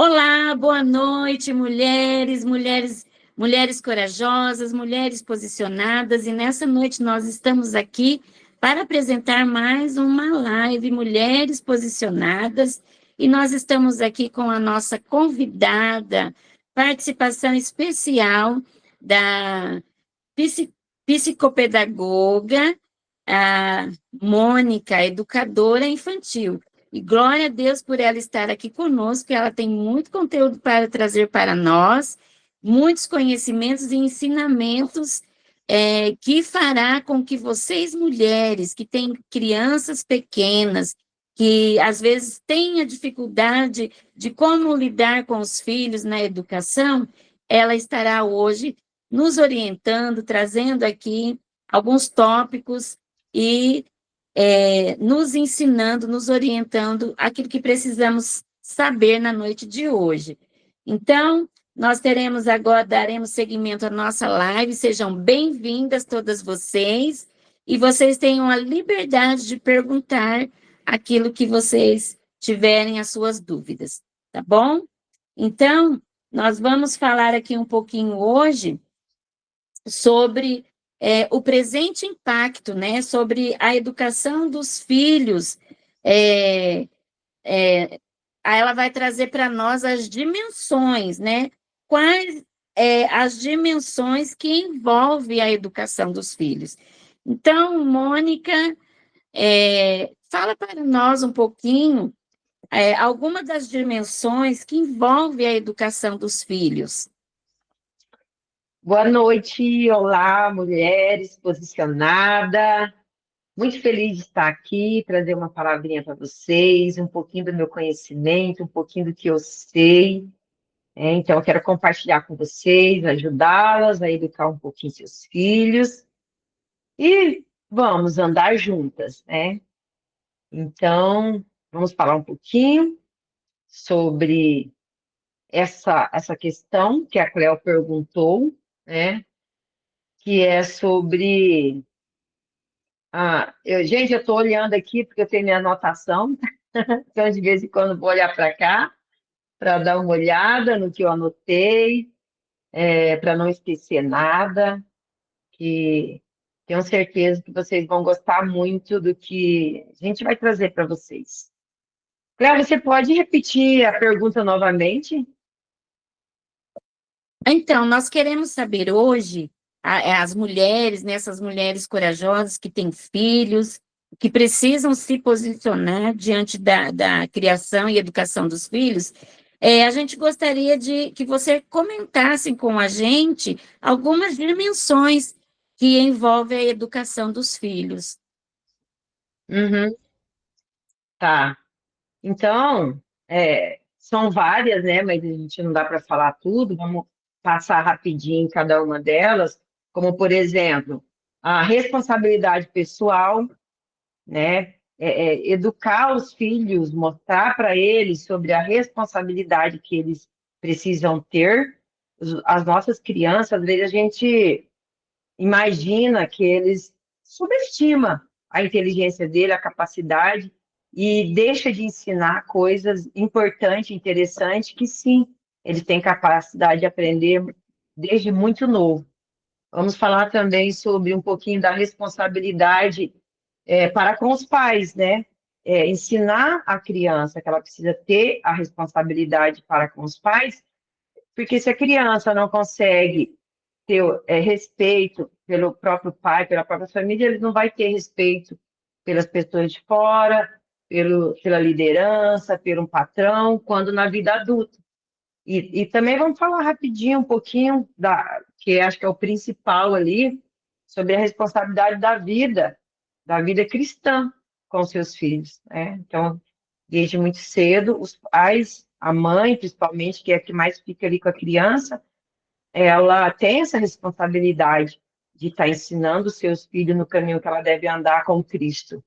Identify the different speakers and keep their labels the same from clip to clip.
Speaker 1: Olá, boa noite, mulheres corajosas, mulheres posicionadas, e nessa noite nós estamos aqui para apresentar mais uma live Mulheres Posicionadas, e nós estamos aqui com a nossa convidada, participação especial da psi- psicopedagoga, a Mônica, educadora infantil. E glória a Deus por ela estar aqui conosco, ela tem muito conteúdo para trazer para nós, muitos conhecimentos e ensinamentos que fará com que vocês, mulheres, que têm crianças pequenas, que às vezes têm a dificuldade de como lidar com os filhos na educação, ela estará hoje nos orientando, trazendo aqui alguns tópicos e nos ensinando, nos orientando aquilo que precisamos saber na noite de hoje. Então, nós teremos agora, daremos seguimento à nossa live, sejam bem-vindas todas vocês, e vocês tenham a liberdade de perguntar aquilo que vocês tiverem as suas dúvidas, tá bom? Então, nós vamos falar aqui um pouquinho hoje sobre o presente impacto, né, sobre a educação dos filhos. É, Aí ela vai trazer para nós as dimensões, né? Quais as dimensões que envolvem a educação dos filhos. Então, Mônica, fala para nós um pouquinho alguma das dimensões que envolvem a educação dos filhos.
Speaker 2: Boa noite, olá, mulheres posicionada. Muito feliz de estar aqui, trazer uma palavrinha para vocês, um pouquinho do meu conhecimento, um pouquinho do que eu sei. Então, eu quero compartilhar com vocês, ajudá-las a educar um pouquinho seus filhos e vamos andar juntas, né? Então, vamos falar um pouquinho sobre essa questão que a Cleo perguntou, né? Que é sobre gente, eu estou olhando aqui porque eu tenho minha anotação, então de vez em quando vou olhar para cá para dar uma olhada no que eu anotei, para não esquecer nada, que tenho certeza que vocês vão gostar muito do que a gente vai trazer para vocês. Cléo, você pode repetir a pergunta novamente?
Speaker 1: Então, nós queremos saber hoje, as mulheres, né, essas mulheres corajosas que têm filhos, que precisam se posicionar diante da criação e educação dos filhos, a gente gostaria de que você comentasse com a gente algumas dimensões que envolvem a educação dos filhos.
Speaker 2: Uhum, tá. Então, são várias, né? Mas a gente não dá para falar tudo. Vamos passar rapidinho em cada uma delas, como, por exemplo, a responsabilidade pessoal, né? Educar os filhos, mostrar para eles sobre a responsabilidade que eles precisam ter. As nossas crianças, às vezes a gente imagina que eles subestima a inteligência dele, a capacidade, e deixa de ensinar coisas importantes, interessantes, que sim, eles têm capacidade de aprender desde muito novo. Vamos falar também sobre um pouquinho da responsabilidade para com os pais, né? Ensinar a criança que ela precisa ter a responsabilidade para com os pais, porque se a criança não consegue ter respeito pelo próprio pai, pela própria família, ele não vai ter respeito pelas pessoas de fora, pela liderança, pelo patrão, quando na vida adulta. E também vamos falar rapidinho um pouquinho que acho que é o principal ali, sobre a responsabilidade da vida cristã com seus filhos, né? Então, desde muito cedo, os pais, a mãe, principalmente, que é a que mais fica ali com a criança, ela tem essa responsabilidade de estar ensinando os seus filhos no caminho que ela deve andar com Cristo.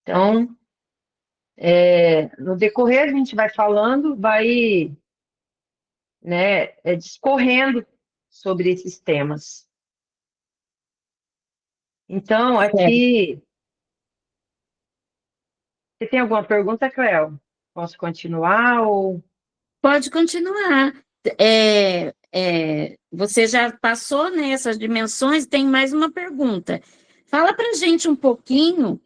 Speaker 2: Então, no decorrer, a gente vai falando, vai, né, discorrendo sobre esses temas. Então,
Speaker 1: Certo.
Speaker 2: aqui, você tem alguma pergunta, Cleo? Posso continuar ou...
Speaker 1: Pode continuar. Você já passou nessas dimensões, tem mais uma pergunta. Fala para a gente um pouquinho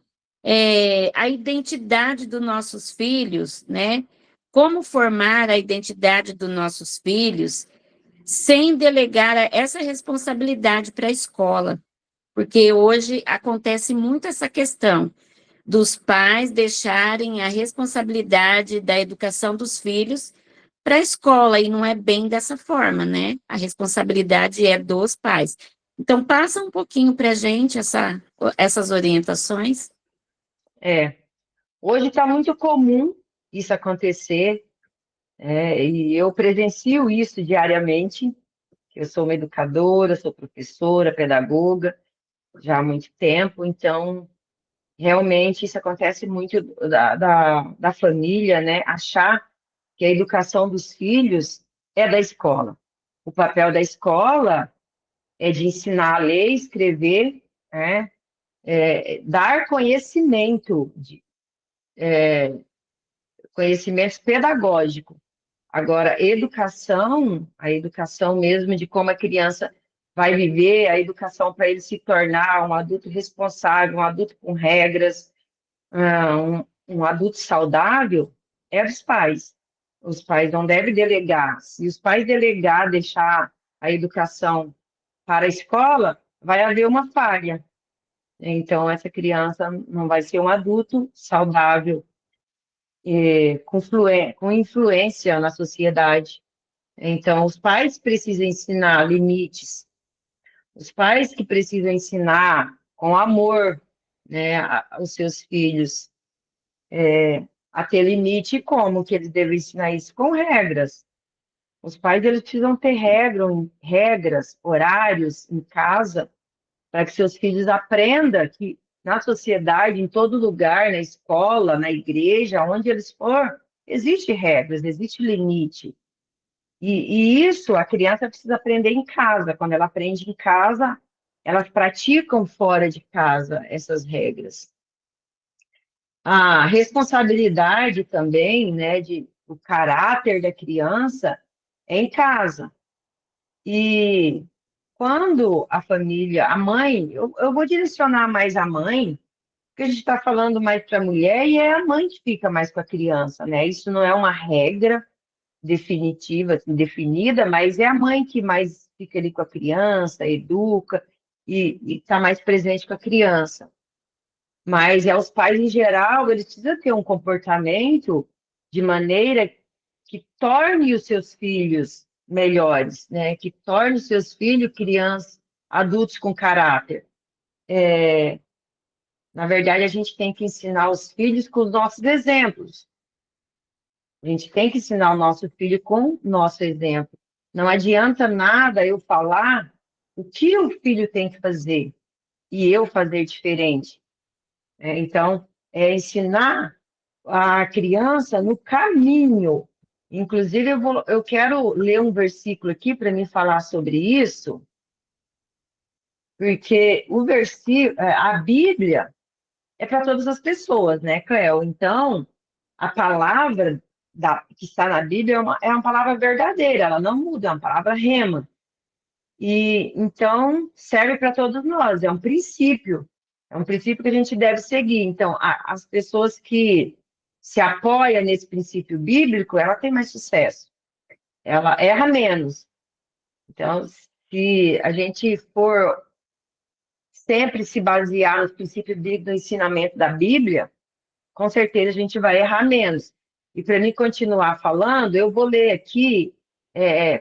Speaker 1: a identidade dos nossos filhos, né? Como formar a identidade dos nossos filhos sem delegar essa responsabilidade para a escola, porque hoje acontece muito essa questão dos pais deixarem a responsabilidade da educação dos filhos para a escola, e não é bem dessa forma, né? A responsabilidade é dos pais. Então, passa um pouquinho para a gente essas orientações.
Speaker 2: É, hoje está muito comum isso acontecer, e eu presencio isso diariamente. Eu sou uma educadora, sou professora, pedagoga, já há muito tempo, então, realmente, isso acontece muito da família, né? Achar que a educação dos filhos é da escola. O papel da escola é de ensinar a ler, escrever, né? Dar conhecimento, conhecimento pedagógico. Agora, educação, a educação mesmo de como a criança vai viver, a educação para ele se tornar um adulto responsável, um adulto com regras, um adulto saudável, é dos pais. Os pais não devem delegar. Se os pais delegar, deixar a educação para a escola, vai haver uma falha. Então, essa criança não vai ser um adulto saudável, com influência na sociedade. Então, os pais precisam ensinar limites, os pais que precisam ensinar com amor, né, os seus filhos a ter limite, como que eles devem ensinar isso? Com regras. Os pais eles precisam ter regras, horários em casa, para que seus filhos aprendam que na sociedade, em todo lugar, na escola, na igreja, onde eles for, existe regras, existe limite. E isso a criança precisa aprender em casa. Quando ela aprende em casa, elas praticam fora de casa essas regras. A responsabilidade também, né, o caráter da criança é em casa. E quando a família, a mãe, eu vou direcionar mais a mãe, porque a gente está falando mais para a mulher e é a mãe que fica mais com a criança, né? Isso não é uma regra definitiva, assim, definida, mas é a mãe que mais fica ali com a criança, educa e está mais presente com a criança. Mas os pais, em geral, eles precisam ter um comportamento de maneira que torne os seus filhos melhores, né? Que torne os seus filhos crianças, adultos com caráter. Na verdade, a gente tem que ensinar os filhos com os nossos exemplos. A gente tem que ensinar o nosso filho com o nosso exemplo. Não adianta nada eu falar o que o filho tem que fazer e eu fazer diferente. Então, ensinar a criança no caminho. Inclusive, eu quero ler um versículo aqui para me falar sobre isso, porque a Bíblia é para todas as pessoas, né, Cleo? Então, a palavra que está na Bíblia é uma palavra verdadeira, ela não muda, é uma palavra rema. E então serve para todos nós, é um princípio que a gente deve seguir. Então, as pessoas que se apoiam nesse princípio bíblico, ela tem mais sucesso, ela erra menos. Então, se a gente for sempre se basear nos princípios bíblicos do ensinamento da Bíblia, com certeza a gente vai errar menos. E para mim continuar falando, eu vou ler aqui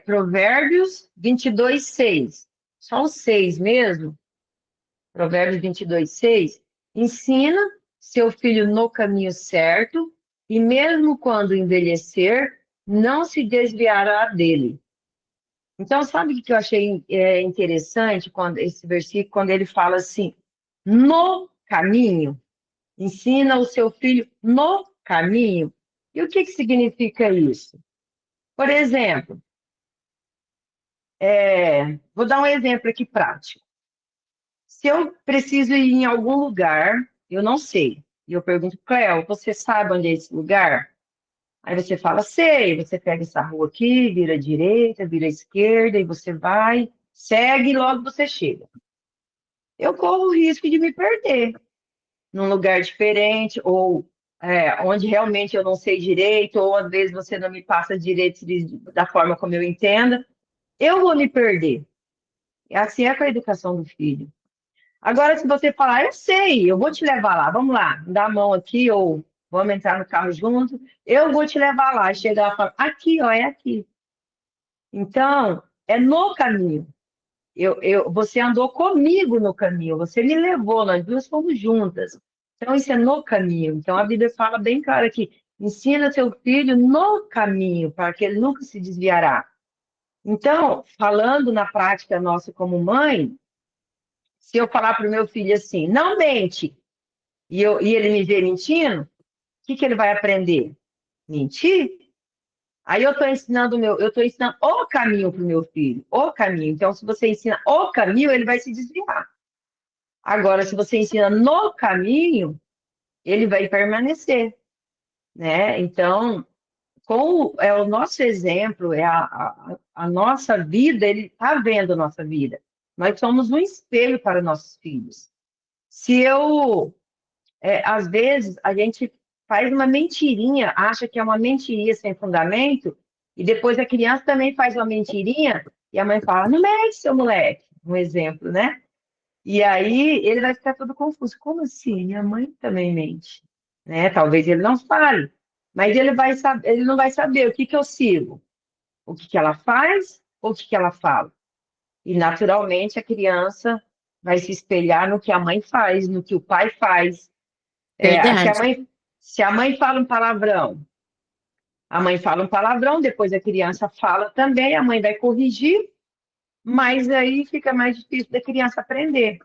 Speaker 2: Provérbios 22, 6. Só o 6 mesmo. Provérbios 22, 6. Ensina seu filho no caminho certo, e mesmo quando envelhecer, não se desviará dele. Então, sabe o que eu achei interessante esse versículo, quando ele fala assim, no caminho? Ensina o seu filho no caminho. E o que significa isso? Por exemplo, vou dar um exemplo aqui prático. Se eu preciso ir em algum lugar, eu não sei. E eu pergunto, Cleo, você sabe onde é esse lugar? Aí você fala, sei, você pega essa rua aqui, vira à direita, vira à esquerda, e você vai, segue e logo você chega. Eu corro o risco de me perder num lugar diferente, ou onde realmente eu não sei direito, ou às vezes você não me passa direito da forma como eu entenda, eu vou me perder. E assim é com a educação do filho. Agora, se você falar, eu sei, eu vou te levar lá, vamos lá, me dá a mão aqui, ou vamos entrar no carro junto, eu vou te levar lá, chegar lá e falar, aqui, ó, é aqui. Então, é no caminho. Você andou comigo no caminho, você me levou, nós duas fomos juntas. Então, isso é no caminho. Então, a Bíblia fala bem claro aqui, ensina seu filho no caminho, para que ele nunca se desviará. Então, falando na prática nossa como mãe, se eu falar para o meu filho assim, não mente, e ele me vê mentindo, o que ele vai aprender? Mentir? Aí eu estou ensinando o caminho para o meu filho, o caminho. Então, se você ensina o caminho, ele vai se desviar. Agora, se você ensina no caminho, ele vai permanecer, né? Então, é o nosso exemplo, é a nossa vida, ele está vendo a nossa vida. Nós somos um espelho para nossos filhos. Às vezes, a gente faz uma mentirinha, acha que é uma mentirinha sem fundamento, e depois a criança também faz uma mentirinha, e a mãe fala, não mente, seu moleque, um exemplo, né? E aí ele vai ficar todo confuso. Como assim? Minha mãe também mente, né? Talvez ele não fale, mas ele não vai saber o que eu sigo, o que ela faz ou o que ela fala. E naturalmente a criança vai se espelhar no que a mãe faz, no que o pai faz.
Speaker 1: Verdade.
Speaker 2: Se a mãe fala um palavrão, a mãe fala um palavrão, depois a criança fala também, a mãe vai corrigir, mas aí fica mais difícil da criança aprender,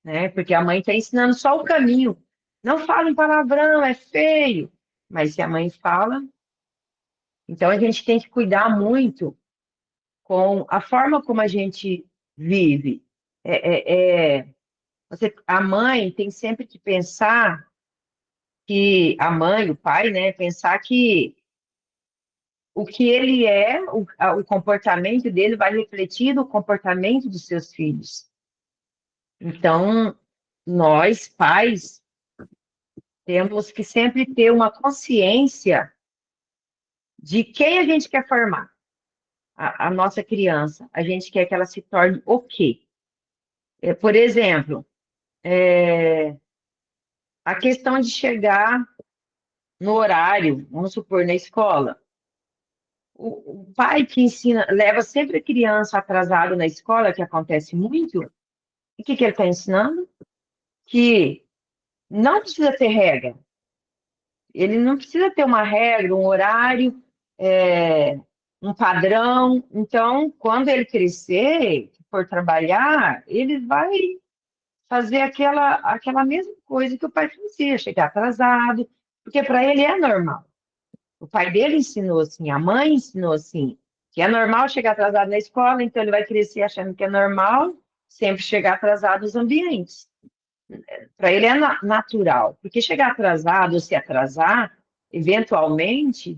Speaker 2: né? Porque a mãe está ensinando só o caminho. Não fala um palavrão, é feio. Mas se a mãe fala, então a gente tem que cuidar muito com a forma como a gente vive. A mãe tem sempre que pensar que a mãe, o pai, né, pensar que o que ele o comportamento dele vai refletir no comportamento dos seus filhos. Então, nós, pais, temos que sempre ter uma consciência de quem a gente quer formar. A nossa criança, a gente quer que ela se torne o quê? Por exemplo, a questão de chegar no horário, vamos supor, na escola. O pai que ensina, leva sempre a criança atrasada na escola, que acontece muito, e o que ele está ensinando? Que não precisa ter regra. Ele não precisa ter uma regra, um horário, um padrão. Então, quando ele crescer, for trabalhar, ele vai fazer aquela mesma coisa que o pai fazia, chegar atrasado, porque para ele é normal. O pai dele ensinou assim, a mãe ensinou assim, que é normal chegar atrasado na escola, então ele vai crescer achando que é normal sempre chegar atrasado nos ambientes. Para ele é natural, porque chegar atrasado ou se atrasar, eventualmente,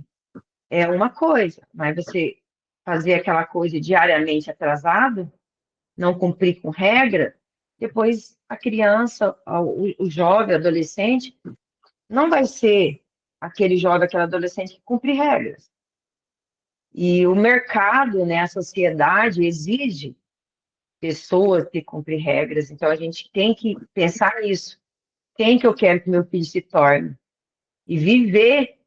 Speaker 2: é uma coisa, mas você fazer aquela coisa diariamente atrasado, não cumprir com regra, depois a criança, o jovem, adolescente, não vai ser aquele jovem, aquele adolescente que cumpre regras. E o mercado, né, a sociedade exige pessoas que cumprem regras, então a gente tem que pensar nisso. Quem que eu quero que meu filho se torne? E viver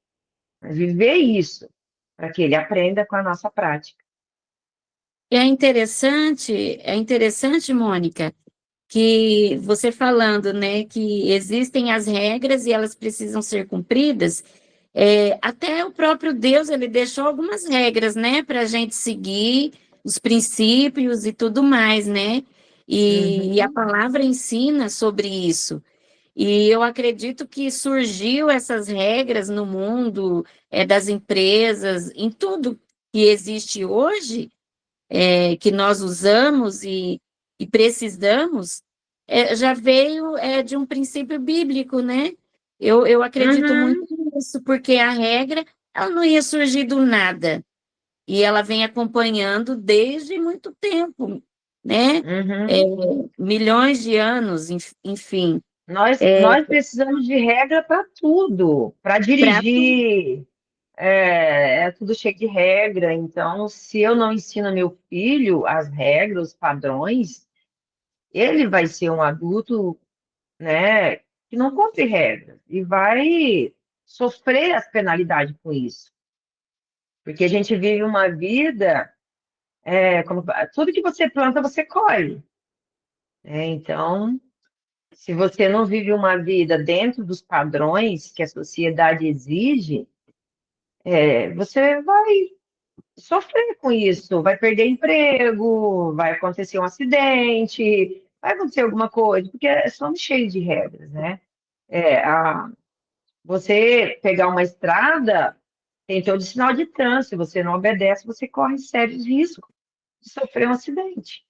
Speaker 2: isso, para que ele aprenda com a nossa prática.
Speaker 1: É interessante, Mônica, que você falando, né, que existem as regras e elas precisam ser cumpridas. Até o próprio Deus, ele deixou algumas regras, né, para a gente seguir os princípios e tudo mais, né? E a palavra ensina sobre isso. E eu acredito que surgiu essas regras no mundo, das empresas, em tudo que existe hoje, que nós usamos e precisamos, já veio de um princípio bíblico, né? Eu acredito muito nisso, porque a regra, ela não ia surgir do nada. E ela vem acompanhando desde muito tempo, né? É,
Speaker 2: Uhum.
Speaker 1: milhões de anos, enfim.
Speaker 2: Nós precisamos de regra para tudo, para
Speaker 1: Pra,
Speaker 2: dirigir, é tudo cheio de regra. Então, se eu não ensino meu filho as regras, os padrões, ele vai ser um adulto, né, que não cumpre regras e vai sofrer as penalidades com isso. Porque a gente vive uma vida, tudo que você planta, você colhe. Então, se você não vive uma vida dentro dos padrões que a sociedade exige, você vai sofrer com isso, vai perder emprego, vai acontecer um acidente, vai acontecer alguma coisa, porque somos cheios de regras, né? Você pegar uma estrada, tem todo sinal de trânsito, se você não obedece, você corre sérios riscos de sofrer um acidente.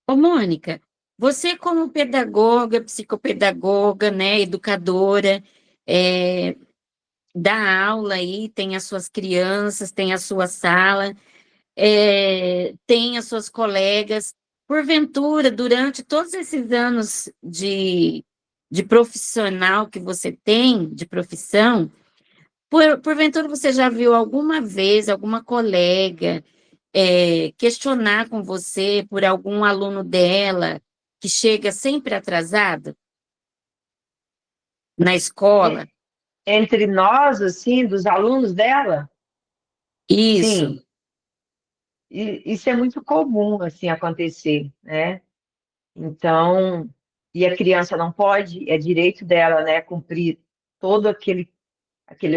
Speaker 1: Ô, Mônica, você como pedagoga, psicopedagoga, né, educadora, é, dá aula aí, tem as suas crianças, tem a sua sala, tem as suas colegas. Porventura, durante todos esses anos de profissional que você tem, de profissão, porventura você já viu alguma vez alguma colega questionar com você por algum aluno dela que chega sempre atrasado na
Speaker 2: E-
Speaker 1: escola?
Speaker 2: Entre nós, assim, dos alunos dela,
Speaker 1: Isso.
Speaker 2: sim, isso é muito comum, assim, acontecer, né? Então, e a criança não pode, é direito dela, né, cumprir todo aquele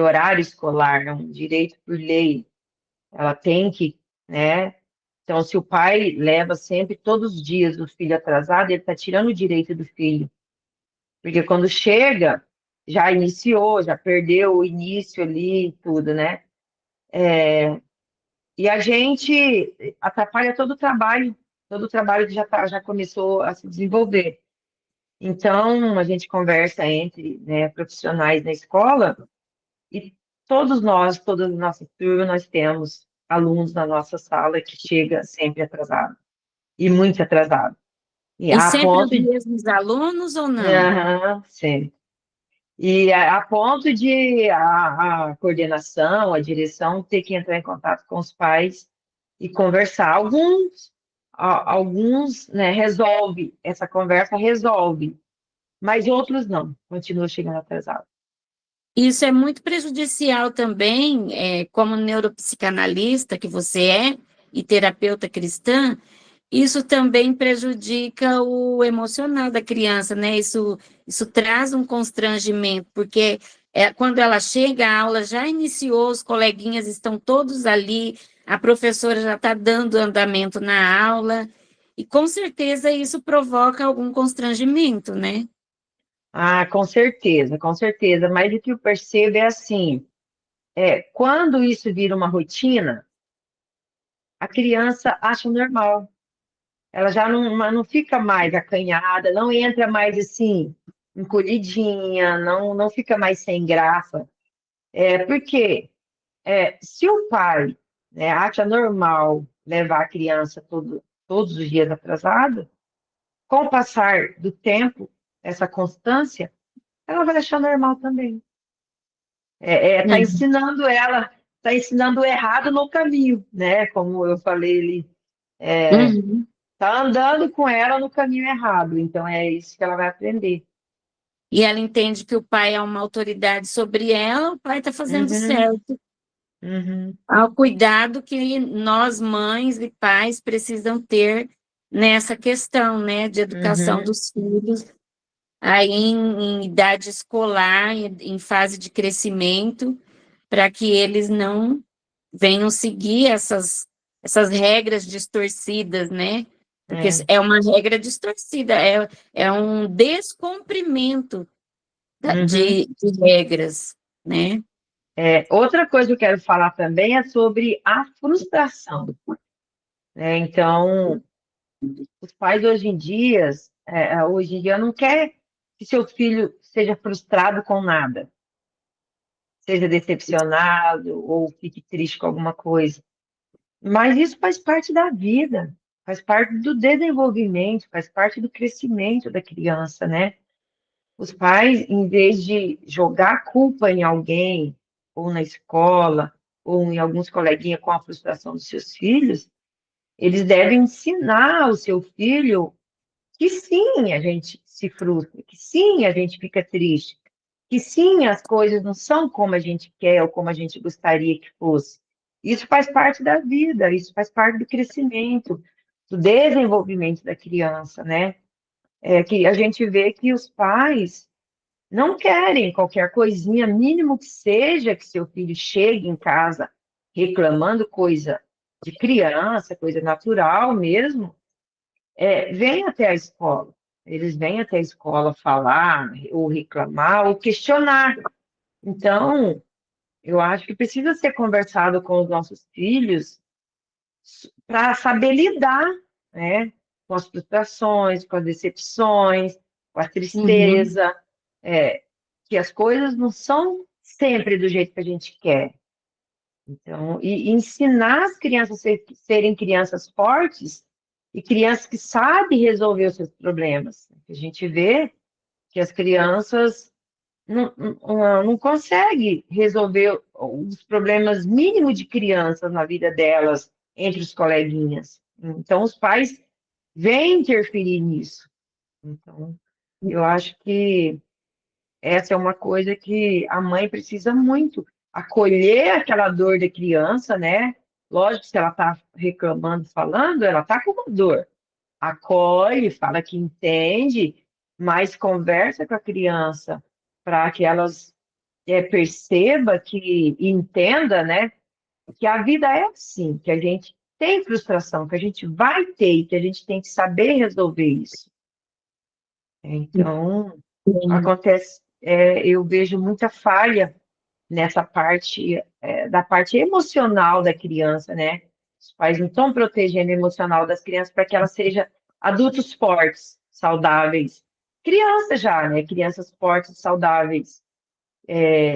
Speaker 2: horário escolar, é um direito por lei. Ela tem que, né? Então, se o pai leva sempre, todos os dias, o filho atrasado, ele está tirando o direito do filho. Porque quando chega, já iniciou, já perdeu o início ali e tudo, né? E a gente atrapalha todo o trabalho que já começou a se desenvolver. Então, a gente conversa entre, né, profissionais na escola e todos nós, toda a nossa turma, nós temos alunos na nossa sala que chega sempre atrasado, e muito atrasado. E
Speaker 1: E
Speaker 2: a
Speaker 1: sempre os
Speaker 2: ponto de...
Speaker 1: mesmos alunos ou não?
Speaker 2: Aham, sempre. E a ponto de a coordenação, a direção ter que entrar em contato com os pais e conversar. Alguns, né, resolve, essa conversa resolve, mas outros não, continuam chegando atrasados.
Speaker 1: Isso é muito prejudicial também, como neuropsicanalista que você é e terapeuta cristã, isso também prejudica o emocional da criança, né? Isso traz um constrangimento, porque quando ela chega, a aula já iniciou, os coleguinhas estão todos ali, a professora já está dando andamento na aula, e com certeza isso provoca algum constrangimento, né?
Speaker 2: Ah, com certeza. Mas o que eu percebo é assim, quando isso vira uma rotina, a criança acha normal. Ela já não fica mais acanhada, não entra mais assim, encolhidinha, não fica mais sem graça. Porque se o pai, né, acha normal levar a criança todos os dias atrasado, com o passar do tempo, essa constância, ela vai achar normal também. Tá
Speaker 1: Uhum.
Speaker 2: ensinando ela, tá ensinando o errado no caminho, né? Como eu falei, ele
Speaker 1: Uhum.
Speaker 2: tá andando com ela no caminho errado, então é isso que ela vai aprender.
Speaker 1: E ela entende que o pai é uma autoridade sobre ela, o pai está fazendo
Speaker 2: Uhum,
Speaker 1: certo.
Speaker 2: uhum,
Speaker 1: Ao cuidado que nós, mães e pais, precisam ter nessa questão, né, de educação
Speaker 2: uhum,
Speaker 1: dos filhos, aí em idade escolar, em fase de crescimento, para que eles não venham seguir essas regras distorcidas, né? Porque
Speaker 2: é,
Speaker 1: é uma regra distorcida, é um descumprimento
Speaker 2: uhum.
Speaker 1: de regras, né?
Speaker 2: Outra coisa que eu quero falar também é sobre a frustração, né? Então, os pais hoje em dia não quer que seu filho seja frustrado com nada. seja decepcionado ou fique triste com alguma coisa. Mas isso faz parte da vida, faz parte do desenvolvimento, faz parte do crescimento da criança, né? Os pais, em vez de jogar a culpa em alguém, ou na escola, ou em alguns coleguinhas com a frustração dos seus filhos, eles devem ensinar o seu filho que sim, a gente se frustra, que sim, a gente fica triste, que sim, as coisas não são como a gente quer ou como a gente gostaria que fosse. Isso faz parte da vida, isso faz parte do crescimento, do desenvolvimento da criança, né? É que a gente vê que os pais não querem qualquer coisinha, mínimo que seja, que seu filho chegue em casa reclamando coisa de criança, coisa natural mesmo, vem até a escola. Eles vêm até a escola falar, ou reclamar, ou questionar. Então, eu acho que precisa ser conversado com os nossos filhos para saber lidar, né, com as frustrações, com as decepções, com a
Speaker 1: Uhum.
Speaker 2: tristeza, que as coisas não são sempre do jeito que a gente quer. Então, e ensinar as crianças serem crianças fortes e crianças que sabem resolver os seus problemas. A gente vê que as crianças não conseguem resolver os problemas mínimos de crianças na vida delas, entre os coleguinhas. Então, os pais vêm interferir nisso. Então, eu acho que essa é uma coisa que a mãe precisa muito acolher aquela dor da criança, né? Lógico, se ela está reclamando, falando, ela está com uma dor. Acolhe, fala que entende, mas conversa com a criança para que elas perceba que entenda, né? Que a vida é assim, que a gente tem frustração, que a gente vai ter e que a gente tem que saber resolver isso. Então,
Speaker 1: Sim.
Speaker 2: acontece, eu vejo muita falha nessa parte, da parte emocional da criança, né? Os pais não estão protegendo o emocional das crianças para que elas sejam adultos fortes, saudáveis. Criança já, né? Crianças fortes, saudáveis.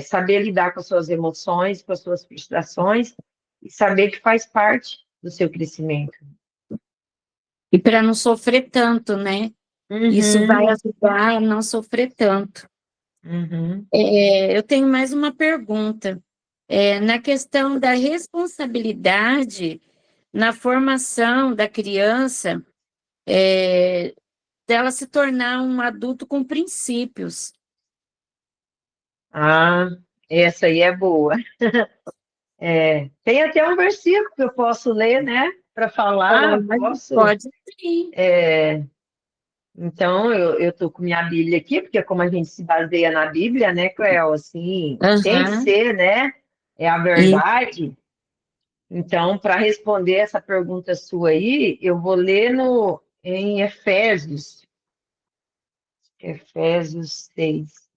Speaker 2: Saber lidar com as suas emoções, com as suas frustrações e saber que faz parte do seu crescimento.
Speaker 1: E para não sofrer tanto, né? Isso vai
Speaker 2: Uhum,
Speaker 1: ajudar a não sofrer tanto.
Speaker 2: uhum.
Speaker 1: Eu tenho mais uma pergunta. Na questão da responsabilidade na formação da criança, dela se tornar um adulto com princípios.
Speaker 2: Ah, essa aí é boa. Tem até um versículo que eu posso ler, né? Para falar,
Speaker 1: Pode,
Speaker 2: posso.
Speaker 1: pode sim.
Speaker 2: Então, eu estou com minha Bíblia aqui, porque como a gente se baseia na Bíblia, né, Cleo, assim, tem que
Speaker 1: Aham.
Speaker 2: ser, né? É a
Speaker 1: E
Speaker 2: verdade. Então, para responder essa pergunta sua aí, eu vou ler em Efésios 6.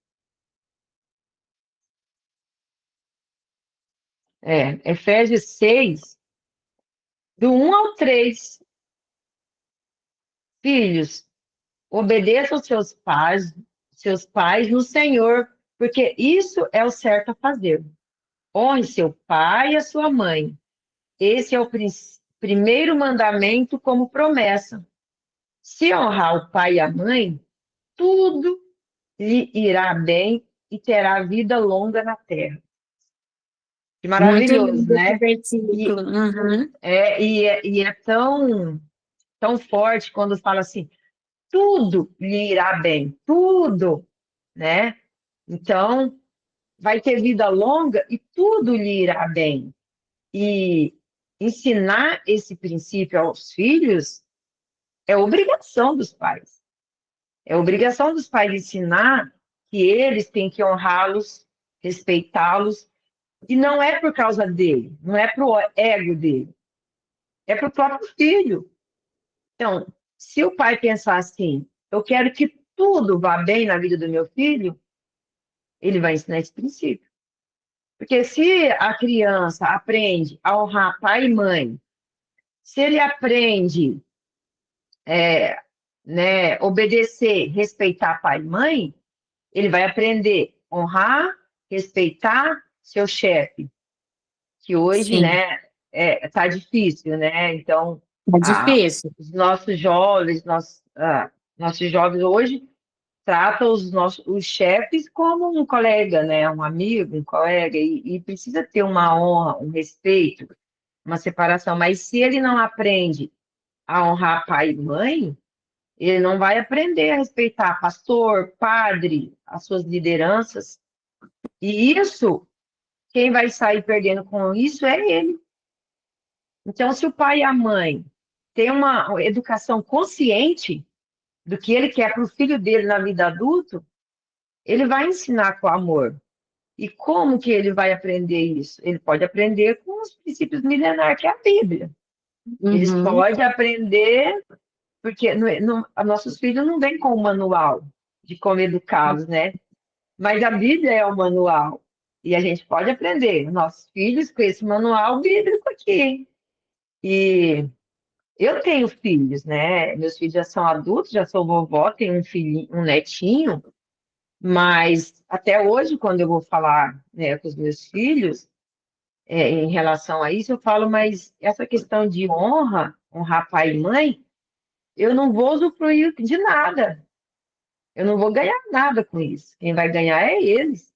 Speaker 2: Efésios 6, do 1 ao 3. Filhos, obedeçam seus pais no Senhor, porque isso é o certo a fazer. Honre seu pai e a sua mãe. Esse é o primeiro mandamento como promessa. Se honrar o pai e a mãe, tudo lhe irá bem e terá vida longa na terra. Que
Speaker 1: muito
Speaker 2: maravilhoso,
Speaker 1: lindo esse
Speaker 2: né?
Speaker 1: versículo.
Speaker 2: E
Speaker 1: Aham.
Speaker 2: é tão forte quando fala assim, tudo lhe irá bem, tudo, né? Então, vai ter vida longa e tudo lhe irá bem. E ensinar esse princípio aos filhos é obrigação dos pais. É obrigação dos pais ensinar que eles têm que honrá-los, respeitá-los, e não é por causa dele, não é pro ego dele, é pro próprio filho. Então, se o pai pensar assim, eu quero que tudo vá bem na vida do meu filho, ele vai ensinar esse princípio. Porque se a criança aprende a honrar pai e mãe, se ele aprende, né, obedecer, respeitar pai e mãe, ele vai aprender a honrar, respeitar seu chefe, que hoje,
Speaker 1: sim,
Speaker 2: né, tá difícil, né? Então,
Speaker 1: é difícil.
Speaker 2: os nossos jovens hoje tratam os chefes como um colega, né? Um amigo, um colega, e precisa ter uma honra, um respeito, uma separação. Mas se ele não aprende a honrar pai e mãe, ele não vai aprender a respeitar pastor, padre, as suas lideranças. E isso, quem vai sair perdendo com isso é ele. Então, se o pai e a mãe têm uma educação consciente do que ele quer para o filho dele na vida adulta, ele vai ensinar com amor. E como que ele vai aprender isso? Ele pode aprender com os princípios milenares, que é a Bíblia. Eles
Speaker 1: Uhum,
Speaker 2: podem aprender, porque nossos filhos não vêm com o manual de como educá-los, né? Mas a Bíblia é o manual. E a gente pode aprender, nossos filhos, com esse manual bíblico aqui. E eu tenho filhos, né? Meus filhos já são adultos, já sou vovó, tenho um filho, um netinho, mas até hoje, quando eu vou falar, né, com os meus filhos, em relação a isso, eu falo, mas essa questão de honra, honrar pai e mãe, eu não vou usufruir de nada. Eu não vou ganhar nada com isso. Quem vai ganhar é eles.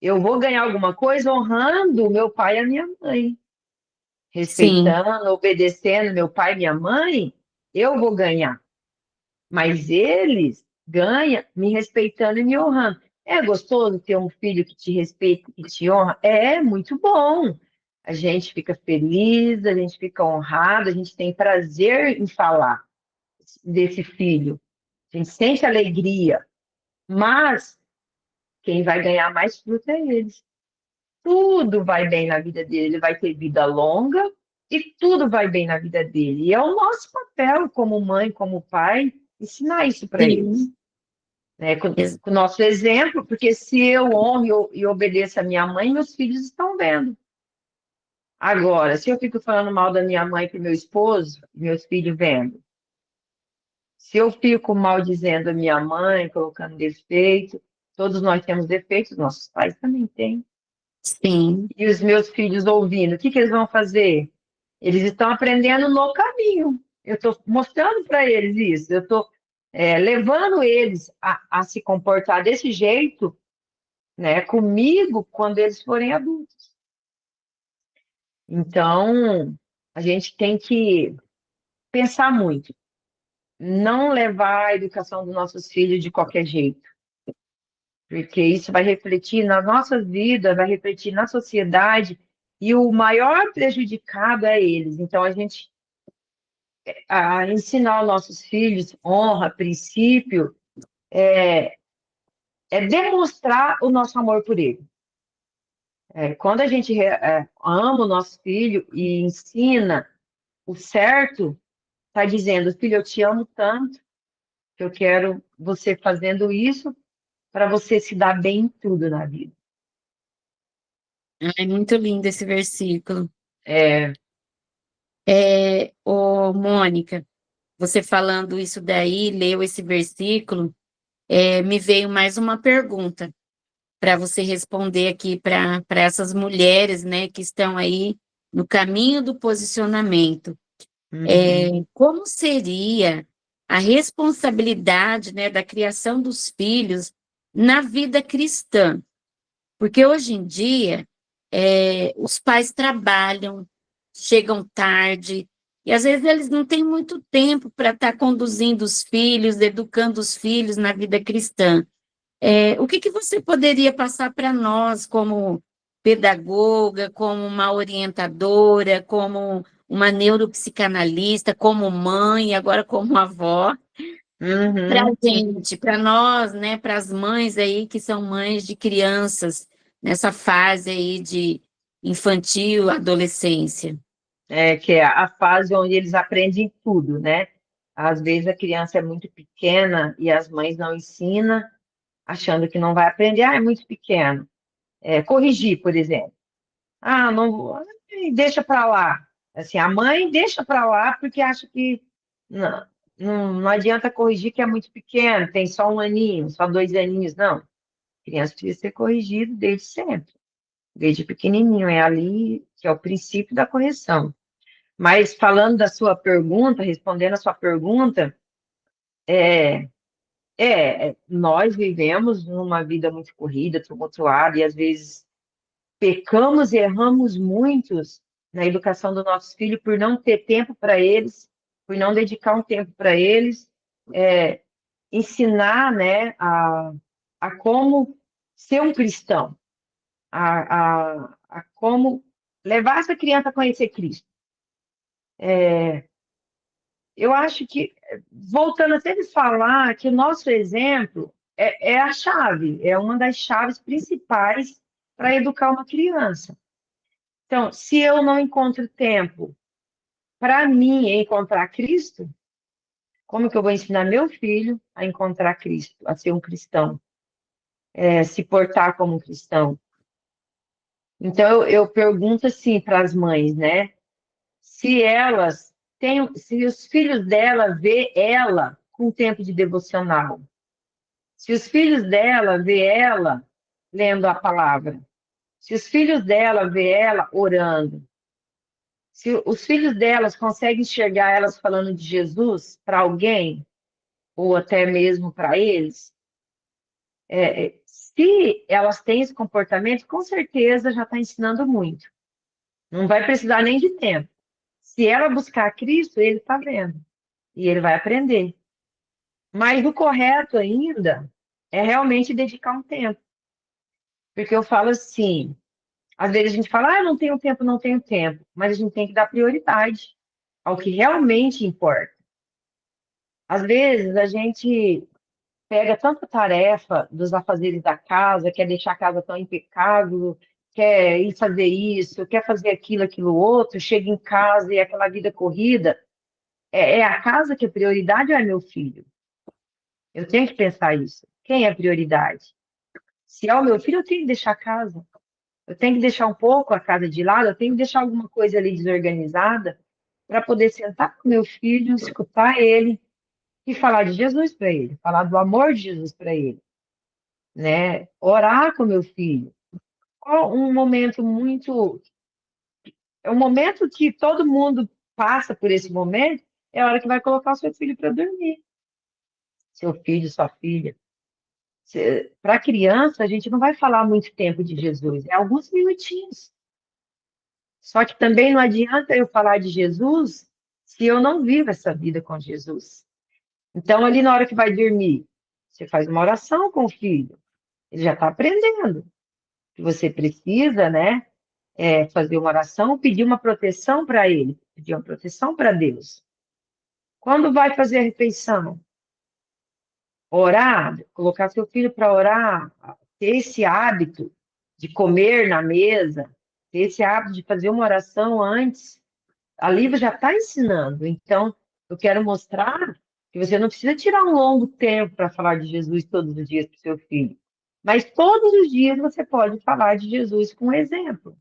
Speaker 2: Eu vou ganhar alguma coisa honrando meu pai e a minha mãe,
Speaker 1: sim,
Speaker 2: respeitando, obedecendo meu pai e minha mãe, eu vou ganhar. Mas eles ganham me respeitando e me honrando. É gostoso ter um filho que te respeita e te honra? É muito bom. A gente fica feliz, a gente fica honrado, a gente tem prazer em falar desse filho. A gente sente alegria. Mas quem vai ganhar mais fruto é eles. Tudo vai bem na vida dele, ele vai ter vida longa e tudo vai bem na vida dele. E é o nosso papel como mãe, como pai, ensinar isso para eles,
Speaker 1: sim,
Speaker 2: né?
Speaker 1: ex-
Speaker 2: Com o nosso exemplo, porque se eu honro e obedeço a minha mãe, meus filhos estão vendo. Agora, se eu fico falando mal da minha mãe para meu esposo, meus filhos vendo. Se eu fico mal dizendo a minha mãe, colocando defeito, todos nós temos defeitos, nossos pais também têm.
Speaker 1: sim,
Speaker 2: E os meus filhos ouvindo, o que que eles vão fazer? Eles estão aprendendo no caminho. Eu estou mostrando para eles isso. Eu estou levando eles a se comportar desse jeito, né, comigo quando eles forem adultos. Então, a gente tem que pensar muito, não levar a educação dos nossos filhos de qualquer jeito, porque isso vai refletir na nossa vida, vai refletir na sociedade, e o maior prejudicado é eles. Então, a gente ensinar aos nossos filhos honra, princípio, é demonstrar o nosso amor por ele. Quando a gente ama o nosso filho e ensina o certo, está dizendo, filho, eu te amo tanto que eu quero você fazendo isso para você se dar bem em tudo na vida.
Speaker 1: é muito lindo esse versículo.
Speaker 2: É,
Speaker 1: Mônica, você falando isso daí, leu esse versículo, me veio mais uma pergunta para você responder aqui para essas mulheres, né, que estão aí no caminho do posicionamento.
Speaker 2: uhum,
Speaker 1: Como seria a responsabilidade, né, da criação dos filhos na vida cristã? Porque hoje em dia, os pais trabalham, chegam tarde, e às vezes eles não têm muito tempo para estar conduzindo os filhos, educando os filhos na vida cristã. O que que você poderia passar para nós como pedagoga, como uma orientadora, como uma neuropsicanalista, como mãe, agora como avó, para a
Speaker 2: uhum.
Speaker 1: gente, para nós, né, para as mães aí que são mães de crianças nessa fase aí de infantil, adolescência.
Speaker 2: Que é a fase onde eles aprendem tudo, né? Às vezes a criança é muito pequena e as mães não ensinam, achando que não vai aprender, é muito pequeno. Corrigir, por exemplo. Não vou, deixa para lá. Assim, a mãe deixa para lá porque acha que não, não adianta corrigir que é muito pequeno, tem só um aninho, só 2 aninhos. Não, a criança precisa ser corrigida desde sempre. desde pequenininho, é ali que é o princípio da correção. Mas falando da sua pergunta, respondendo a sua pergunta, nós vivemos numa vida muito corrida, tumultuada, e às vezes pecamos e erramos muitos na educação dos nossos filhos por não ter tempo para eles, por não dedicar um tempo para eles, ensinar, né, a como ser um cristão, a como levar essa criança a conhecer Cristo. Eu acho que, voltando a sempre falar, que o nosso exemplo é a chave, é uma das chaves principais para educar uma criança. Então, se eu não encontro tempo para mim encontrar Cristo, como que eu vou ensinar meu filho a encontrar Cristo, a ser um cristão, se portar como um cristão? Então, eu pergunto assim para as mães, né? Se elas têm, se os filhos dela vê ela com tempo de devocional, se os filhos dela vê ela lendo a palavra, se os filhos dela vê ela orando, se os filhos delas conseguem enxergar elas falando de Jesus para alguém, ou até mesmo para eles, se elas têm esse comportamento, com certeza já está ensinando muito. Não vai precisar nem de tempo. Se ela buscar Cristo, ele está vendo. E ele vai aprender. Mas o correto ainda é realmente dedicar um tempo. Porque eu falo assim, às vezes a gente fala, não tenho tempo, não tenho tempo. Mas a gente tem que dar prioridade ao que realmente importa. Às vezes a gente pega tanta tarefa dos afazeres da casa, quer deixar a casa tão impecável, quer ir fazer isso, quer fazer aquilo, aquilo outro, chega em casa e é aquela vida corrida. É a casa que é prioridade ou é meu filho? Eu tenho que pensar isso. Quem é prioridade? Se é o meu filho, eu tenho que deixar a casa. Eu tenho que deixar um pouco a casa de lado, eu tenho que deixar alguma coisa ali desorganizada para poder sentar com meu filho, escutar ele e falar de Jesus para ele, falar do amor de Jesus para ele, né? Orar com meu filho. Um momento muito... É um momento que todo mundo passa por esse momento, é a hora que vai colocar o seu filho para dormir. Seu filho, sua filha. Para criança, a gente não vai falar muito tempo de Jesus, é alguns minutinhos. Só que também não adianta eu falar de Jesus se eu não vivo essa vida com Jesus. Então, ali na hora que vai dormir, você faz uma oração com o filho. Ele já está aprendendo que você precisa, né, fazer uma oração, pedir uma proteção para ele, pedir uma proteção para Deus. Quando vai fazer a refeição, orar, colocar seu filho para orar, ter esse hábito de comer na mesa, ter esse hábito de fazer uma oração antes, a Lívia já está ensinando. Então, eu quero mostrar que você não precisa tirar um longo tempo para falar de Jesus todos os dias para o seu filho. Mas todos os dias você pode falar de Jesus com exemplo.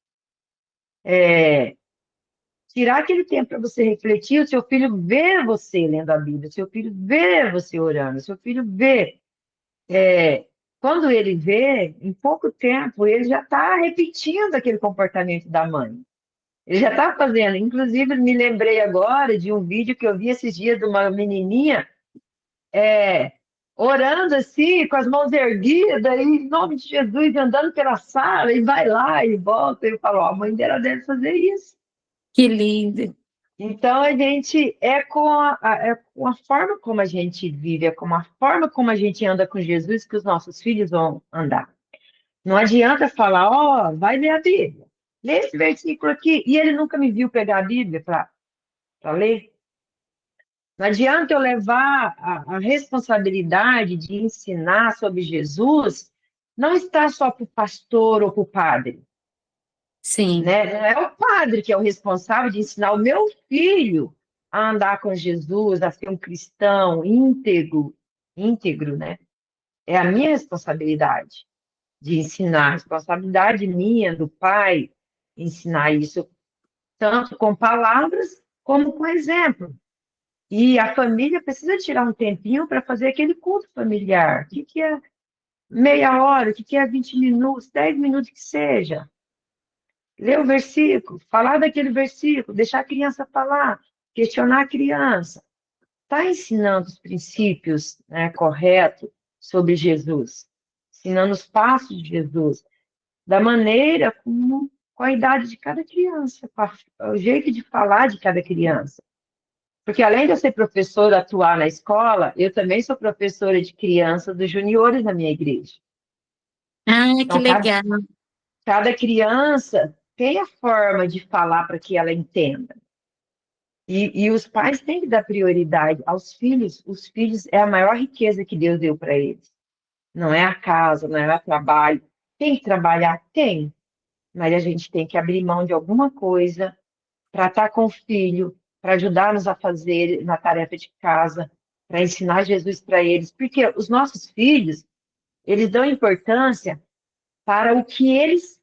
Speaker 2: Tirar aquele tempo para você refletir, o seu filho vê você lendo a Bíblia, o seu filho vê você orando, o seu filho vê. Quando ele vê, em pouco tempo, ele já está repetindo aquele comportamento da mãe. Ele já está fazendo. Inclusive, me lembrei agora de um vídeo que eu vi esses dias de uma menininha orando assim, com as mãos erguidas, e em nome de Jesus, andando pela sala, e vai lá e volta. E eu falo, a mãe dela deve fazer isso.
Speaker 1: Que lindo.
Speaker 2: Então, a gente é com a forma como a gente vive, é com a forma como a gente anda com Jesus que os nossos filhos vão andar. Não adianta falar, vai ler a Bíblia. Lê esse versículo aqui. E ele nunca me viu pegar a Bíblia para ler. Não adianta eu levar a responsabilidade de ensinar sobre Jesus, não está só para o pastor ou para o padre.
Speaker 1: Sim.
Speaker 2: Né? Não é o padre que é o responsável de ensinar o meu filho a andar com Jesus, a ser um cristão íntegro, né? É a minha responsabilidade de ensinar, a responsabilidade minha, do pai, ensinar isso, tanto com palavras como com exemplo. E a família precisa tirar um tempinho para fazer aquele culto familiar. O que é meia hora, o que é 20 minutos, 10 minutos que seja. ler o versículo, falar daquele versículo, deixar a criança falar, questionar a criança. Está ensinando os princípios, né, corretos sobre Jesus, ensinando os passos de Jesus, da maneira como, com a idade de cada criança, o jeito de falar de cada criança. Porque além de eu ser professora, atuar na escola, eu também sou professora de crianças dos juniores na minha igreja.
Speaker 1: Ah, que
Speaker 2: Então,
Speaker 1: legal.
Speaker 2: cada criança tem a forma de falar para que ela entenda. E os pais têm que dar prioridade aos filhos. Os filhos é a maior riqueza que Deus deu para eles. Não é a casa, não é o trabalho. Tem que trabalhar? Tem. Mas a gente tem que abrir mão de alguma coisa para estar com o filho, para ajudar-nos a fazer na tarefa de casa, para ensinar Jesus para eles. Porque os nossos filhos, eles dão importância para o que eles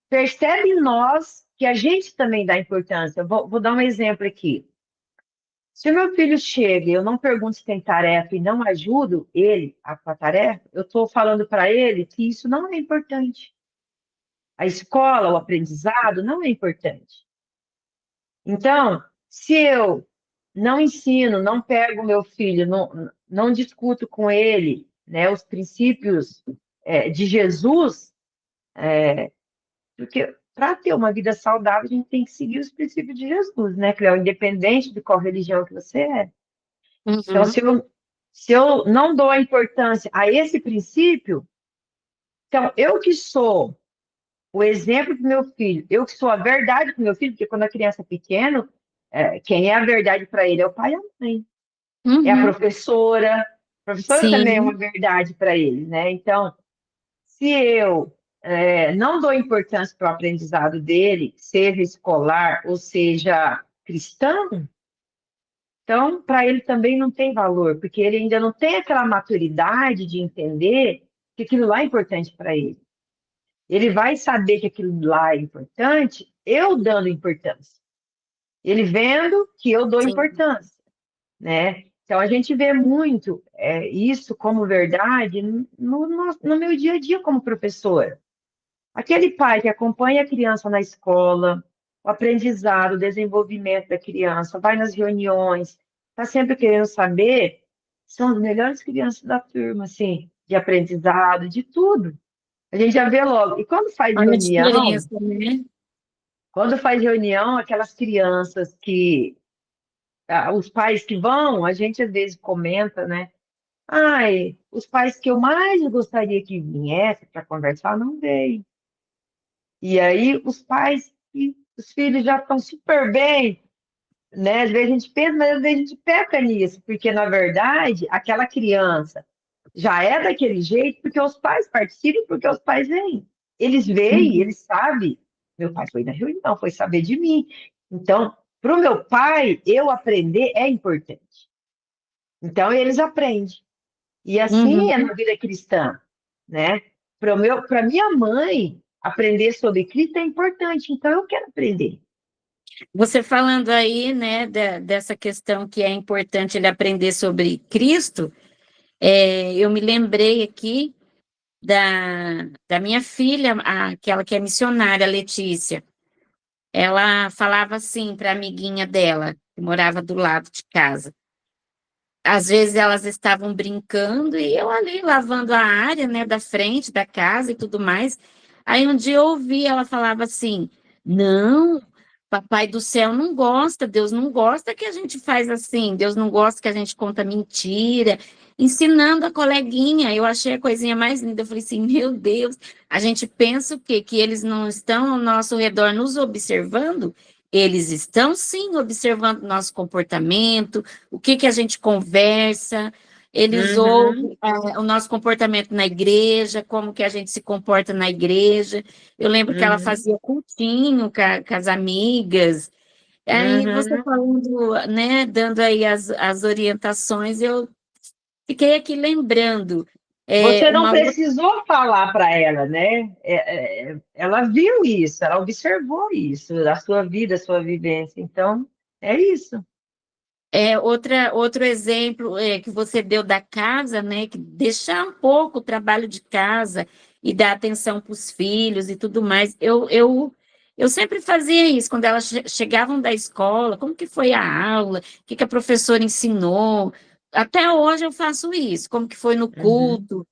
Speaker 2: percebem em nós, que a gente também dá importância. Vou dar um exemplo aqui. Se o meu filho chega e eu não pergunto se tem tarefa e não ajudo ele com a tarefa, eu estou falando para ele que isso não é importante. A escola, o aprendizado não é importante. Então, se eu não ensino, não pego meu filho, não discuto com ele, né, os princípios de Jesus, porque para ter uma vida saudável, a gente tem que seguir os princípios de Jesus, né, Cleo? Independente de qual religião que você é. Então,
Speaker 1: Uhum.
Speaker 2: se eu não dou a importância a esse princípio, então eu que sou o exemplo para o meu filho, eu que sou a verdade para o meu filho, porque quando a criança é pequena, quem é a verdade para ele é o pai e a mãe, é a
Speaker 1: Uhum.
Speaker 2: professora. A professora também é uma
Speaker 1: Sim.
Speaker 2: verdade para ele, né? Então, se eu não dou importância para o aprendizado dele, seja escolar ou seja cristão, então, para ele também não tem valor, porque ele ainda não tem aquela maturidade de entender que aquilo lá é importante para ele. Ele vai saber que aquilo lá é importante, eu dando importância. Ele vendo que eu dou
Speaker 1: Sim.
Speaker 2: importância, né? Então, a gente vê muito isso como verdade no meu dia a dia como professora. Aquele pai que acompanha a criança na escola, o aprendizado, o desenvolvimento da criança, vai nas reuniões, está sempre querendo saber, são as melhores crianças da turma, assim, de aprendizado, de tudo. A gente já vê logo. E
Speaker 1: Olha a diferença, né?
Speaker 2: quando faz reunião, aquelas crianças que, os pais que vão, a gente às vezes comenta, né? Ai, os pais que eu mais gostaria que viessem para conversar não veio. E aí os pais e os filhos já estão super bem, né? Às vezes a gente pensa, mas às vezes a gente peca nisso, porque na verdade aquela criança já é daquele jeito porque os pais participam, porque os pais vêm. Eles veem,
Speaker 1: Uhum.
Speaker 2: eles sabem. Meu pai foi na reunião, foi saber de mim. Então, para o meu pai, eu aprender é importante. Então, eles aprendem. E assim é
Speaker 1: Uhum.
Speaker 2: na vida cristã, né? Para minha mãe, aprender sobre Cristo é importante, então eu quero aprender.
Speaker 1: Você falando aí, né, dessa questão que é importante ele aprender sobre Cristo, eu me lembrei aqui da minha filha, aquela que é missionária, Letícia. Ela falava assim para a amiguinha dela, que morava do lado de casa. Às vezes elas estavam brincando e eu ali lavando a área, né, da frente da casa e tudo mais. Aí um dia eu ouvi ela falava assim: "Não, Papai do céu não gosta, Deus não gosta que a gente faz assim, Deus não gosta que a gente conta mentira", ensinando a coleguinha. Eu achei a coisinha mais linda. Eu falei assim: "Meu Deus, a gente pensa o quê? Que eles não estão ao nosso redor nos observando?" Eles estão sim observando nosso comportamento, o que que a gente conversa, eles
Speaker 2: Uhum,
Speaker 1: ouvem o nosso comportamento na igreja, como que a gente se comporta na igreja. Eu lembro que ela
Speaker 2: uhum,
Speaker 1: fazia cultinho com as amigas. Aí você
Speaker 2: uhum.
Speaker 1: falando, né, dando aí as orientações, eu fiquei aqui lembrando
Speaker 2: Você não
Speaker 1: uma outra.
Speaker 2: precisou falar para ela, né? Ela viu isso, ela observou isso, a sua vida, a sua vivência. Então, é isso.
Speaker 1: Outro exemplo que você deu da casa, né? Que deixar um pouco o trabalho de casa e dar atenção para os filhos e tudo mais. Eu Eu sempre fazia isso, quando elas chegavam da escola, como que foi a aula, o que que a professora ensinou. Até hoje eu faço isso, como que foi
Speaker 2: Uhum,
Speaker 1: no culto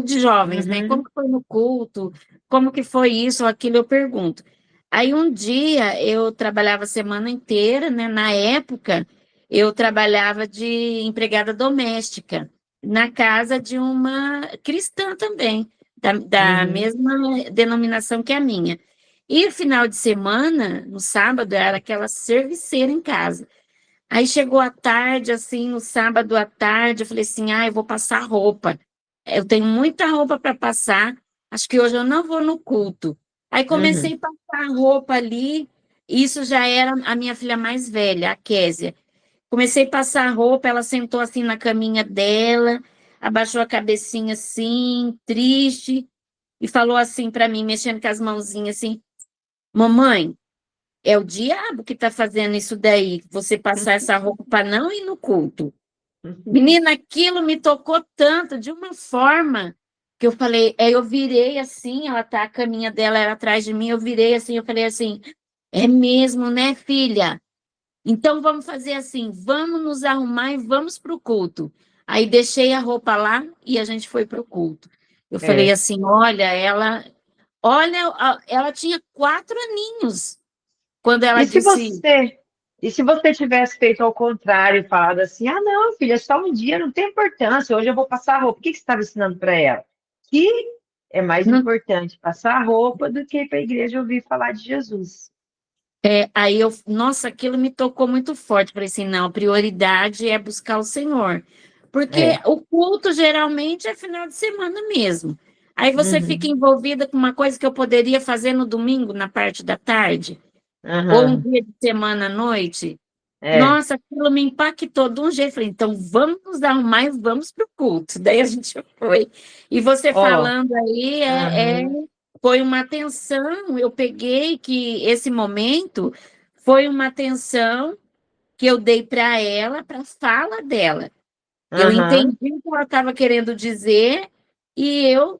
Speaker 1: de jovens, né? Como
Speaker 2: uhum,
Speaker 1: que foi no culto, como que foi isso ou aquilo, eu pergunto. Aí um dia eu trabalhava a semana inteira, né? Na época, eu trabalhava de empregada doméstica na casa de uma cristã também, da
Speaker 2: uhum,
Speaker 1: mesma denominação que a minha. E final de semana, no sábado, era aquela serviceira em casa. Aí chegou à tarde, assim, no sábado à tarde, eu falei assim: ah, eu vou passar roupa. Eu tenho muita roupa para passar, acho que hoje eu não vou no culto. Aí
Speaker 2: uhum,
Speaker 1: comecei a passar roupa ali, isso já era a minha filha mais velha, a Késia. Comecei a passar roupa, ela sentou assim na caminha dela, abaixou a cabecinha assim, triste, e falou assim para mim, mexendo com as mãozinhas assim: mamãe, é o diabo que está fazendo isso daí, você passar essa roupa para não ir no culto.
Speaker 2: uhum.
Speaker 1: Menina, aquilo me tocou tanto, de uma forma, que eu falei, eu virei assim, ela tá, a caminha dela era atrás de mim, eu virei assim, eu falei assim, é mesmo, né, filha? Então vamos fazer assim, vamos nos arrumar e vamos para o culto. Aí deixei a roupa lá e a gente foi para o culto. Eu falei
Speaker 2: É.
Speaker 1: assim, olha, ela tinha 4 aninhos quando ela
Speaker 2: E se
Speaker 1: disse,
Speaker 2: você, e se você tivesse feito ao contrário, falado assim, ah, não, filha, é só um dia, não tem importância, hoje eu vou passar a roupa. O que que você estava ensinando para ela? Que é mais
Speaker 1: não.
Speaker 2: importante passar a roupa do que ir para a igreja ouvir falar de Jesus.
Speaker 1: Aí nossa, aquilo me tocou muito forte. Falei assim, não, a prioridade é buscar o Senhor. Porque
Speaker 2: É.
Speaker 1: o culto geralmente é final de semana mesmo. Aí você fica
Speaker 2: Uhum.
Speaker 1: envolvida com uma coisa que eu poderia fazer no domingo, na parte da tarde, ou um
Speaker 2: Aham.
Speaker 1: dia de semana à noite.
Speaker 2: É.
Speaker 1: Nossa, aquilo me impactou de um jeito. Falei, então vamos nos arrumar e vamos para o culto. Daí a gente foi. E você
Speaker 2: Ó.
Speaker 1: falando aí,
Speaker 2: Aham.
Speaker 1: foi uma atenção. Eu peguei que esse momento foi uma atenção que eu dei para ela, para a fala dela. Eu
Speaker 2: Aham.
Speaker 1: entendi o que ela estava querendo dizer e eu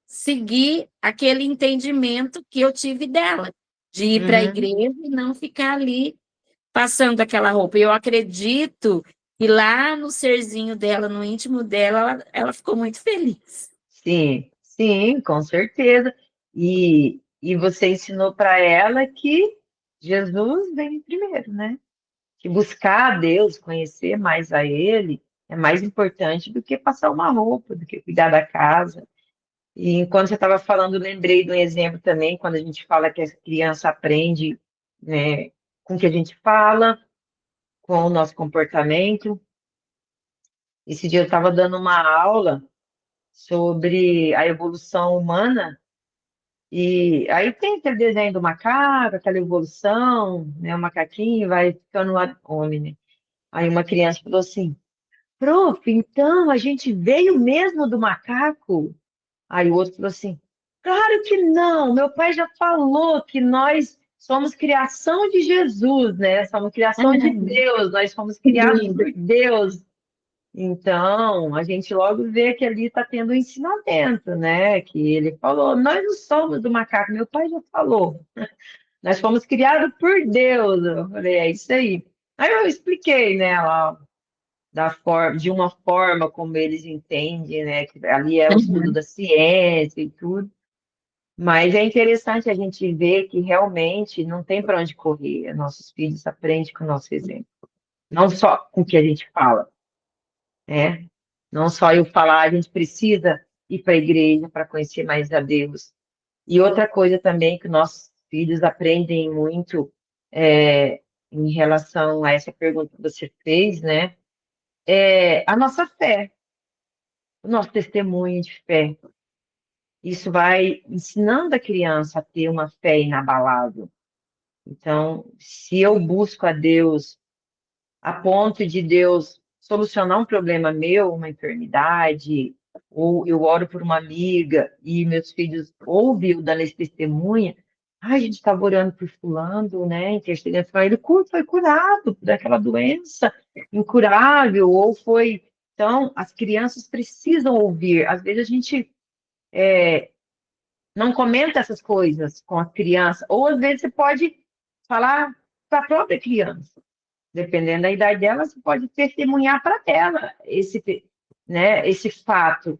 Speaker 1: segui aquele entendimento que eu tive dela, de ir para a
Speaker 2: Uhum.
Speaker 1: igreja e não ficar ali passando aquela roupa. E eu acredito que lá no serzinho dela, no íntimo dela, ela ficou muito feliz.
Speaker 2: Sim, sim, com certeza. E você ensinou para ela que Jesus vem primeiro, né? Que buscar a Deus, conhecer mais a Ele, é mais importante do que passar uma roupa, do que cuidar da casa. E enquanto você estava falando, eu lembrei de um exemplo também, quando a gente fala que a criança aprende, né, com o que a gente fala, com o nosso comportamento. Esse dia eu estava dando uma aula sobre a evolução humana. E aí tem aquele desenho do macaco, aquela evolução, né? O macaquinho vai ficando homem, né? Aí uma criança falou assim, prof, então a gente veio mesmo do macaco? Aí o outro falou assim, claro que não, meu pai já falou que nós somos criação de Jesus, né? Somos criação de Deus, nós fomos
Speaker 1: Que
Speaker 2: criados
Speaker 1: lindo.
Speaker 2: por Deus. Então, a gente logo vê que ali está tendo um ensinamento, né? Que ele falou, nós não somos do macaco, meu pai já falou. Nós fomos criados por Deus. Eu falei, é isso aí. Aí eu expliquei, né, lá, de uma forma como eles entendem, né? Que ali é o estudo
Speaker 1: Uhum.
Speaker 2: da ciência e tudo. Mas é interessante a gente ver que realmente não tem para onde correr. Nossos filhos aprendem com o nosso exemplo. Não só com o que a gente fala, né? Não só eu falar, a gente precisa ir para a igreja para conhecer mais a Deus. E outra coisa também que nossos filhos aprendem muito em relação a essa pergunta que você fez, né? É a nossa fé, o nosso testemunho de fé. Isso vai ensinando a criança a ter uma fé inabalável. Então, se eu busco a Deus a ponto de Deus solucionar um problema meu, uma enfermidade, ou eu oro por uma amiga e meus filhos ouvem eu dando esse testemunha, ai, a gente estava orando por fulano, né, intercedendo, ele foi curado daquela doença incurável, ou foi... Então, as crianças precisam ouvir. Às vezes a gente não comenta essas coisas com a criança. Ou, às vezes, você pode falar para a própria criança. Dependendo da idade dela, você pode testemunhar para ela esse fato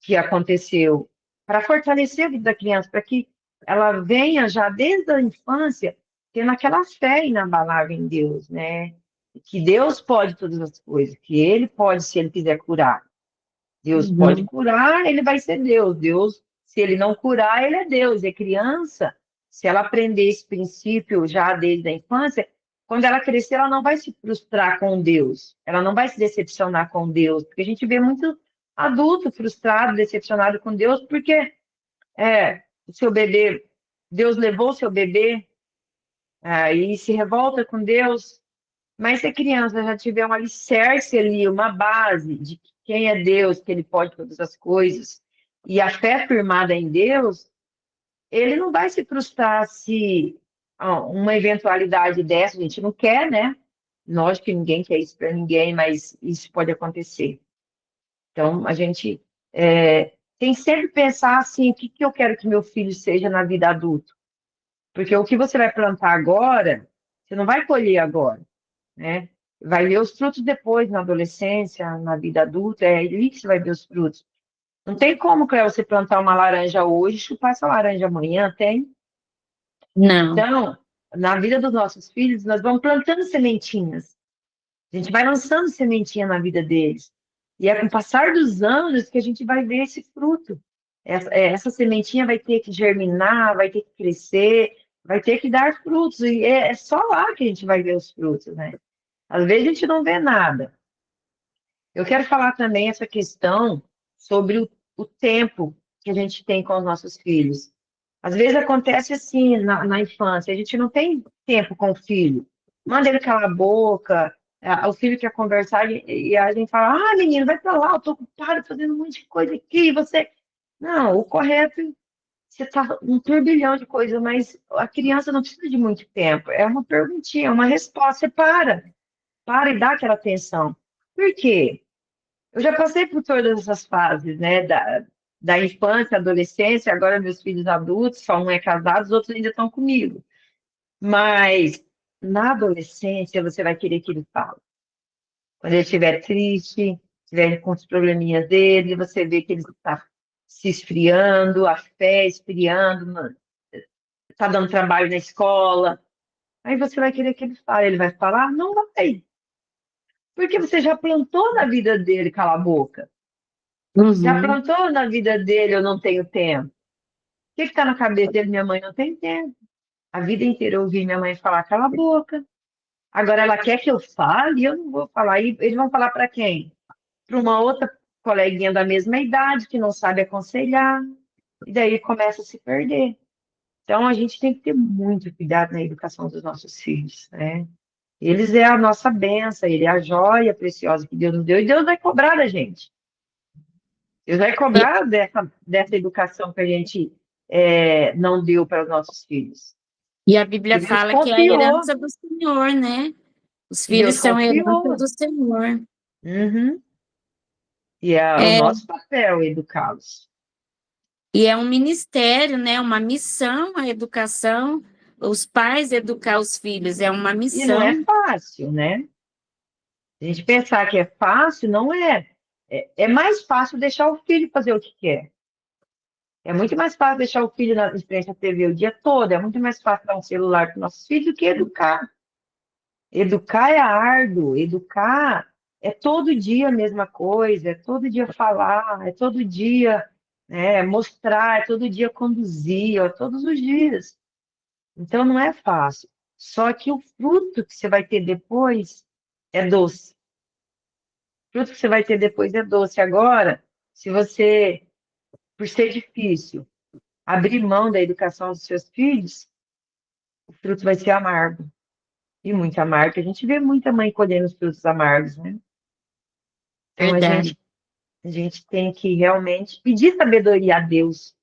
Speaker 2: que aconteceu, para fortalecer a vida da criança, para que ela venha já desde a infância tendo aquela fé inabalável em Deus, né? Que Deus pode todas as coisas, que Ele pode, se Ele quiser curar. Deus pode
Speaker 1: Uhum.
Speaker 2: curar, Ele vai ser Deus. Deus, se Ele não curar, Ele é Deus. É criança, se ela aprender esse princípio já desde a infância, quando ela crescer, ela não vai se frustrar com Deus. Ela não vai se decepcionar com Deus, porque a gente vê muito adulto frustrado, decepcionado com Deus, porque o seu bebê, Deus levou o seu bebê, e se revolta com Deus. Mas se a criança já tiver um alicerce ali, uma base de quem é Deus, que Ele pode todas as coisas, e a fé firmada em Deus, ele não vai se frustrar se uma eventualidade dessa, a gente não quer, né? Lógico que ninguém quer isso para ninguém, mas isso pode acontecer. Então, a gente tem sempre que pensar assim, o que eu quero que meu filho seja na vida adulta? Porque o que você vai plantar agora, você não vai colher agora, né? Vai ver os frutos depois, na adolescência, na vida adulta, é ali que você vai ver os frutos. Não tem como, Cléo, você plantar uma laranja hoje e chupar essa laranja amanhã, tem?
Speaker 1: Não.
Speaker 2: Então, na vida dos nossos filhos, nós vamos plantando sementinhas. A gente vai lançando sementinha na vida deles. E é com o passar dos anos que a gente vai ver esse fruto. Essa sementinha vai ter que germinar, vai ter que crescer, vai ter que dar frutos. E é só lá que a gente vai ver os frutos, né? Às vezes a gente não vê nada. Eu quero falar também essa questão sobre o tempo que a gente tem com os nossos filhos. Às vezes acontece assim na infância, a gente não tem tempo com o filho. Manda ele calar a boca, o filho quer conversar e a gente fala, menino, vai pra lá, eu tô ocupado fazendo um monte de coisa aqui, e você... Não, o correto, você tá um turbilhão de coisas, mas a criança não precisa de muito tempo. É uma perguntinha, uma resposta, você para e dá aquela atenção. Por quê? Eu já passei por todas essas fases, né? Da infância, adolescência, agora meus filhos adultos, só um é casado, os outros ainda estão comigo. Mas na adolescência você vai querer que ele fale. Quando ele estiver triste, estiver com os probleminhas dele, você vê que ele está se esfriando, a fé esfriando, está dando trabalho na escola. Aí você vai querer que ele fale. Ele vai falar? Não vai. Porque você já plantou na vida dele, cala a boca. Já
Speaker 1: Uhum.
Speaker 2: plantou na vida dele, eu não tenho tempo. O que está na cabeça dele? Minha mãe não tem tempo. A vida inteira eu ouvi minha mãe falar, cala a boca. Agora ela quer que eu fale e eu não vou falar. E eles vão falar para quem? Para uma outra coleguinha da mesma idade, que não sabe aconselhar. E daí começa a se perder. Então a gente tem que ter muito cuidado na educação dos nossos filhos, né? Eles é a nossa bênção, ele é a joia preciosa que Deus nos deu, e Deus vai cobrar da gente. Deus vai
Speaker 1: E,
Speaker 2: cobrar dessa educação que a gente não deu para os nossos filhos.
Speaker 1: e a Bíblia
Speaker 2: E Deus
Speaker 1: fala que é a
Speaker 2: confiou,
Speaker 1: herança do Senhor, né? Os filhos
Speaker 2: Deus
Speaker 1: são a herança
Speaker 2: confiou.
Speaker 1: do Senhor.
Speaker 2: Uhum. E é o
Speaker 1: É,
Speaker 2: nosso papel educá-los.
Speaker 1: e é um ministério, né? Uma missão a educação. Os pais educar os filhos é uma
Speaker 2: E não é
Speaker 1: missão.
Speaker 2: fácil, né? A gente pensar que é fácil, não é. É mais fácil deixar o filho fazer o que quer. É muito mais fácil deixar o filho na frente da TV o dia todo. É muito mais fácil dar um celular para os nossos filhos do que educar. Educar é árduo. Educar é todo dia a mesma coisa. É todo dia falar. É todo dia mostrar. É todo dia conduzir. É todos os dias. Então não é fácil. Só que o fruto que você vai ter depois é doce. O fruto que você vai ter depois é doce. Agora, se você, por ser difícil, abrir mão da educação dos seus filhos, o fruto vai ser amargo. E muito amargo. A gente vê muita mãe colhendo os frutos amargos, né? Então
Speaker 1: Verdade.
Speaker 2: a gente tem que realmente pedir sabedoria a Deus.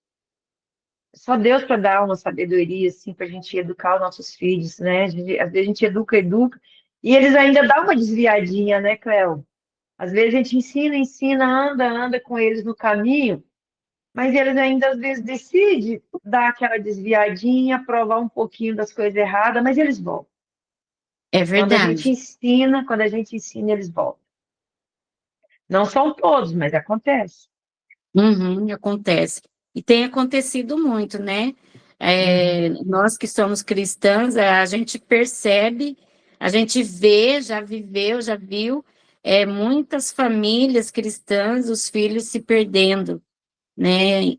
Speaker 2: Só Deus para dar uma sabedoria, assim, para a gente educar os nossos filhos, né? Às vezes a gente educa, e eles ainda dão uma desviadinha, né, Cléo? Às vezes a gente ensina, anda com eles no caminho, mas eles ainda às vezes decidem dar aquela desviadinha, provar um pouquinho das coisas erradas, mas eles voltam.
Speaker 1: É verdade.
Speaker 2: Quando a gente ensina, eles voltam. Não são todos, mas acontece.
Speaker 1: Uhum, acontece. E tem acontecido muito, né?
Speaker 2: Uhum.
Speaker 1: Nós que somos cristãs, a gente percebe, a gente vê, já viveu, já viu, muitas famílias cristãs, os filhos se perdendo, né?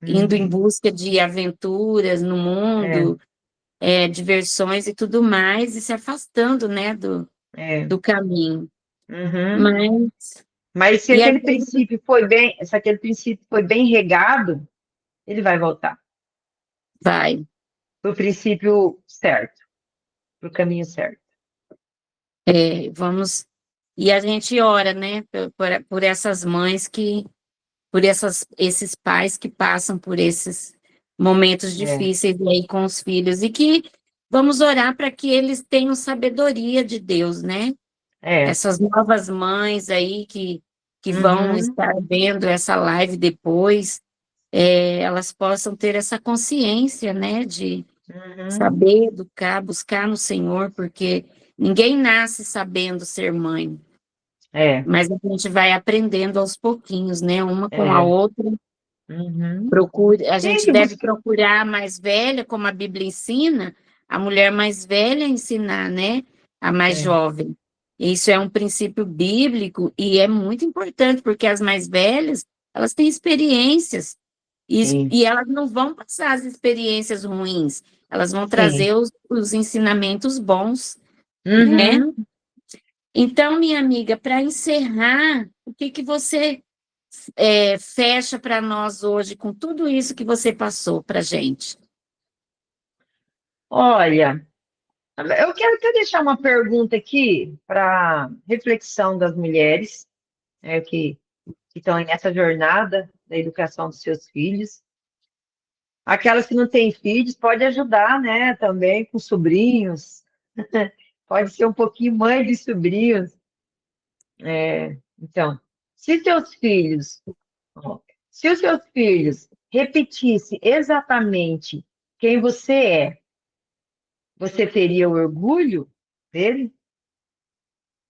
Speaker 1: Indo em
Speaker 2: Uhum.
Speaker 1: busca de aventuras no
Speaker 2: É,
Speaker 1: mundo, diversões e tudo mais, e se afastando, né,
Speaker 2: é.
Speaker 1: do caminho.
Speaker 2: Uhum.
Speaker 1: Mas,
Speaker 2: Mas
Speaker 1: e às vezes
Speaker 2: se aquele princípio foi bem regado, ele vai voltar
Speaker 1: vai.
Speaker 2: para o princípio certo, para o caminho certo.
Speaker 1: Vamos. E a gente ora, né, por essas mães por esses pais que passam por esses momentos
Speaker 2: É,
Speaker 1: difíceis aí com os filhos e que vamos orar para que eles tenham sabedoria de Deus, né?
Speaker 2: é.
Speaker 1: Essas novas mães aí que vão
Speaker 2: Uhum.
Speaker 1: estar vendo essa live depois, elas possam ter essa consciência, né, de
Speaker 2: Uhum.
Speaker 1: saber educar, buscar no Senhor, porque ninguém nasce sabendo ser mãe,
Speaker 2: É,
Speaker 1: mas a gente vai aprendendo aos pouquinhos, né? Uma com a
Speaker 2: é.
Speaker 1: outra.
Speaker 2: Uhum.
Speaker 1: Procure, a
Speaker 2: Tem
Speaker 1: gente
Speaker 2: que
Speaker 1: deve
Speaker 2: buscar.
Speaker 1: procurar a mais velha, como a Bíblia ensina, a mulher mais velha ensinar, né? A mais
Speaker 2: É,
Speaker 1: jovem. Isso é um princípio bíblico e é muito importante, porque as mais velhas, elas têm experiências
Speaker 2: sim,
Speaker 1: e elas não vão passar as experiências ruins, elas vão
Speaker 2: sim.
Speaker 1: trazer os ensinamentos bons, né?
Speaker 2: Uhum.
Speaker 1: Então, minha amiga, para encerrar, o que que você fecha para nós hoje com tudo isso que você passou para gente?
Speaker 2: Olha, eu quero até deixar uma pergunta aqui para reflexão das mulheres, que estão nessa jornada da educação dos seus filhos. Aquelas que não têm filhos, pode ajudar, né, também com sobrinhos. Pode ser um pouquinho mãe de sobrinhos. Então, se teus filhos, ó, se os seus filhos repetissem exatamente quem você teria orgulho dele?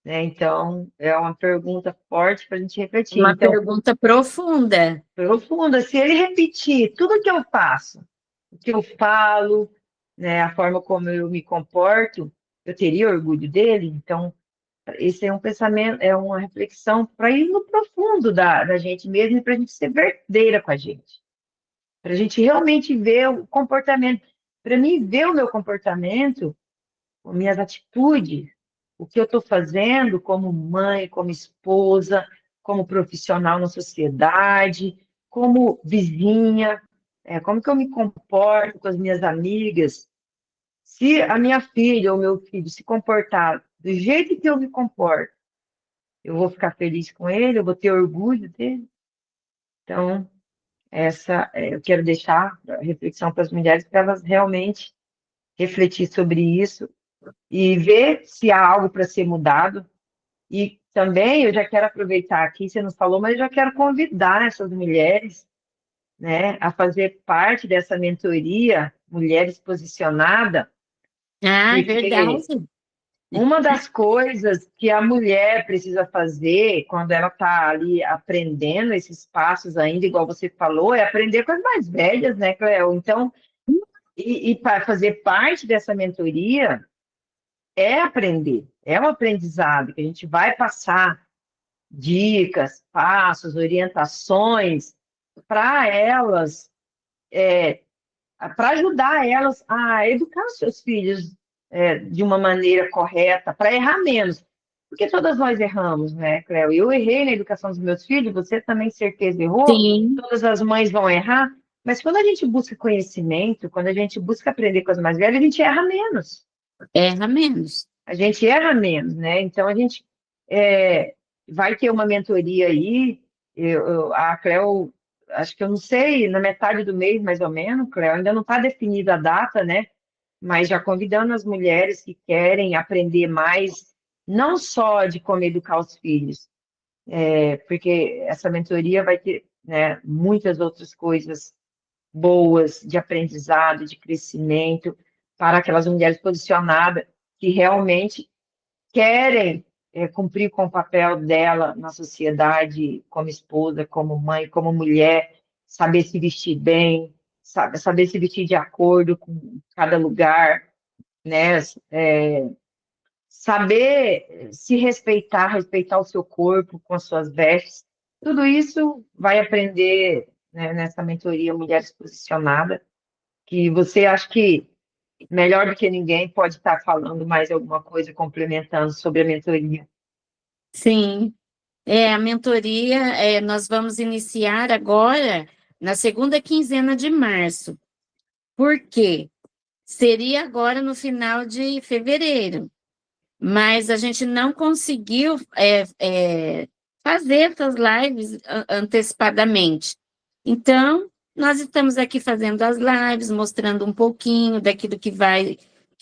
Speaker 2: Né? Então, é uma pergunta forte para a gente refletir.
Speaker 1: Uma
Speaker 2: Então,
Speaker 1: pergunta profunda.
Speaker 2: profunda, se ele repetir tudo que eu faço, o que eu falo, né, a forma como eu me comporto, eu teria orgulho dele? Então, esse é um pensamento, é uma reflexão para ir no profundo da gente mesmo e para a gente ser verdadeira com a gente. Para a gente realmente ver o comportamento. Para mim, ver o meu comportamento, as minhas atitudes, o que eu estou fazendo como mãe, como esposa, como profissional na sociedade, como vizinha, como que eu me comporto com as minhas amigas. Se a minha filha ou meu filho se comportar do jeito que eu me comporto, eu vou ficar feliz com ele, eu vou ter orgulho dele. Então, eu quero deixar a reflexão para as mulheres para elas realmente refletir sobre isso e ver se há algo para ser mudado. E também eu já quero aproveitar aqui, você não falou, mas eu já quero convidar essas mulheres, né, a fazer parte dessa mentoria Mulheres Posicionadas,
Speaker 1: Ah, é
Speaker 2: porque
Speaker 1: verdade.
Speaker 2: uma das coisas que a mulher precisa fazer quando ela está ali aprendendo esses passos ainda, igual você falou, é aprender com as mais velhas, né, Cleo? Então, e para fazer parte dessa mentoria é aprender, é um aprendizado que a gente vai passar dicas, passos, orientações para elas, para ajudar elas a educar os seus filhos de uma maneira correta, para errar menos. Porque todas nós erramos, né, Cleo? Eu errei na educação dos meus filhos, você também certeza errou,
Speaker 1: Sim,
Speaker 2: todas as mães vão errar, mas quando a gente busca conhecimento, quando a gente busca aprender com as mais velhas, a gente erra menos.
Speaker 1: erra menos.
Speaker 2: A gente erra menos, né? Então, a gente é, vai ter uma mentoria aí, a Cleo, acho que eu não sei, na metade do mês, mais ou menos, Cleo, ainda não está definida a data, né? Mas já convidando as mulheres que querem aprender mais, não só de como educar os filhos, porque essa mentoria vai ter né, muitas outras coisas boas de aprendizado, de crescimento, para aquelas mulheres posicionadas que realmente querem cumprir com o papel dela na sociedade, como esposa, como mãe, como mulher, saber se vestir bem, saber se vestir de acordo com cada lugar, né? Saber se respeitar, respeitar o seu corpo com as suas vestes. Tudo isso vai aprender, né, nessa mentoria Mulheres Posicionadas, que você acha que melhor do que ninguém pode estar falando mais alguma coisa, complementando sobre a mentoria.
Speaker 1: Sim, a mentoria, nós vamos iniciar agora na segunda quinzena de março. Por quê? Seria agora no final de fevereiro, mas a gente não conseguiu fazer essas lives antecipadamente. Então, nós estamos aqui fazendo as lives, mostrando um pouquinho daquilo que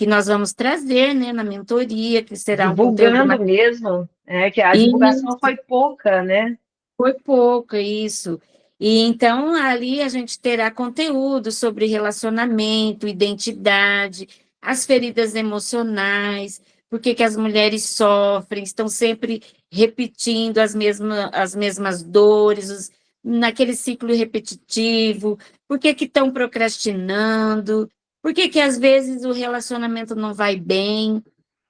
Speaker 1: nós vamos trazer, né, na mentoria, que será um conteúdo
Speaker 2: Divulgando
Speaker 1: mais...
Speaker 2: mesmo, que a divulgação foi pouca, né?
Speaker 1: Foi pouco, isso. E então ali a gente terá conteúdo sobre relacionamento, identidade, as feridas emocionais, por que que as mulheres sofrem, estão sempre repetindo as mesmas dores, naquele ciclo repetitivo, por que que estão procrastinando, por que que às vezes o relacionamento não vai bem.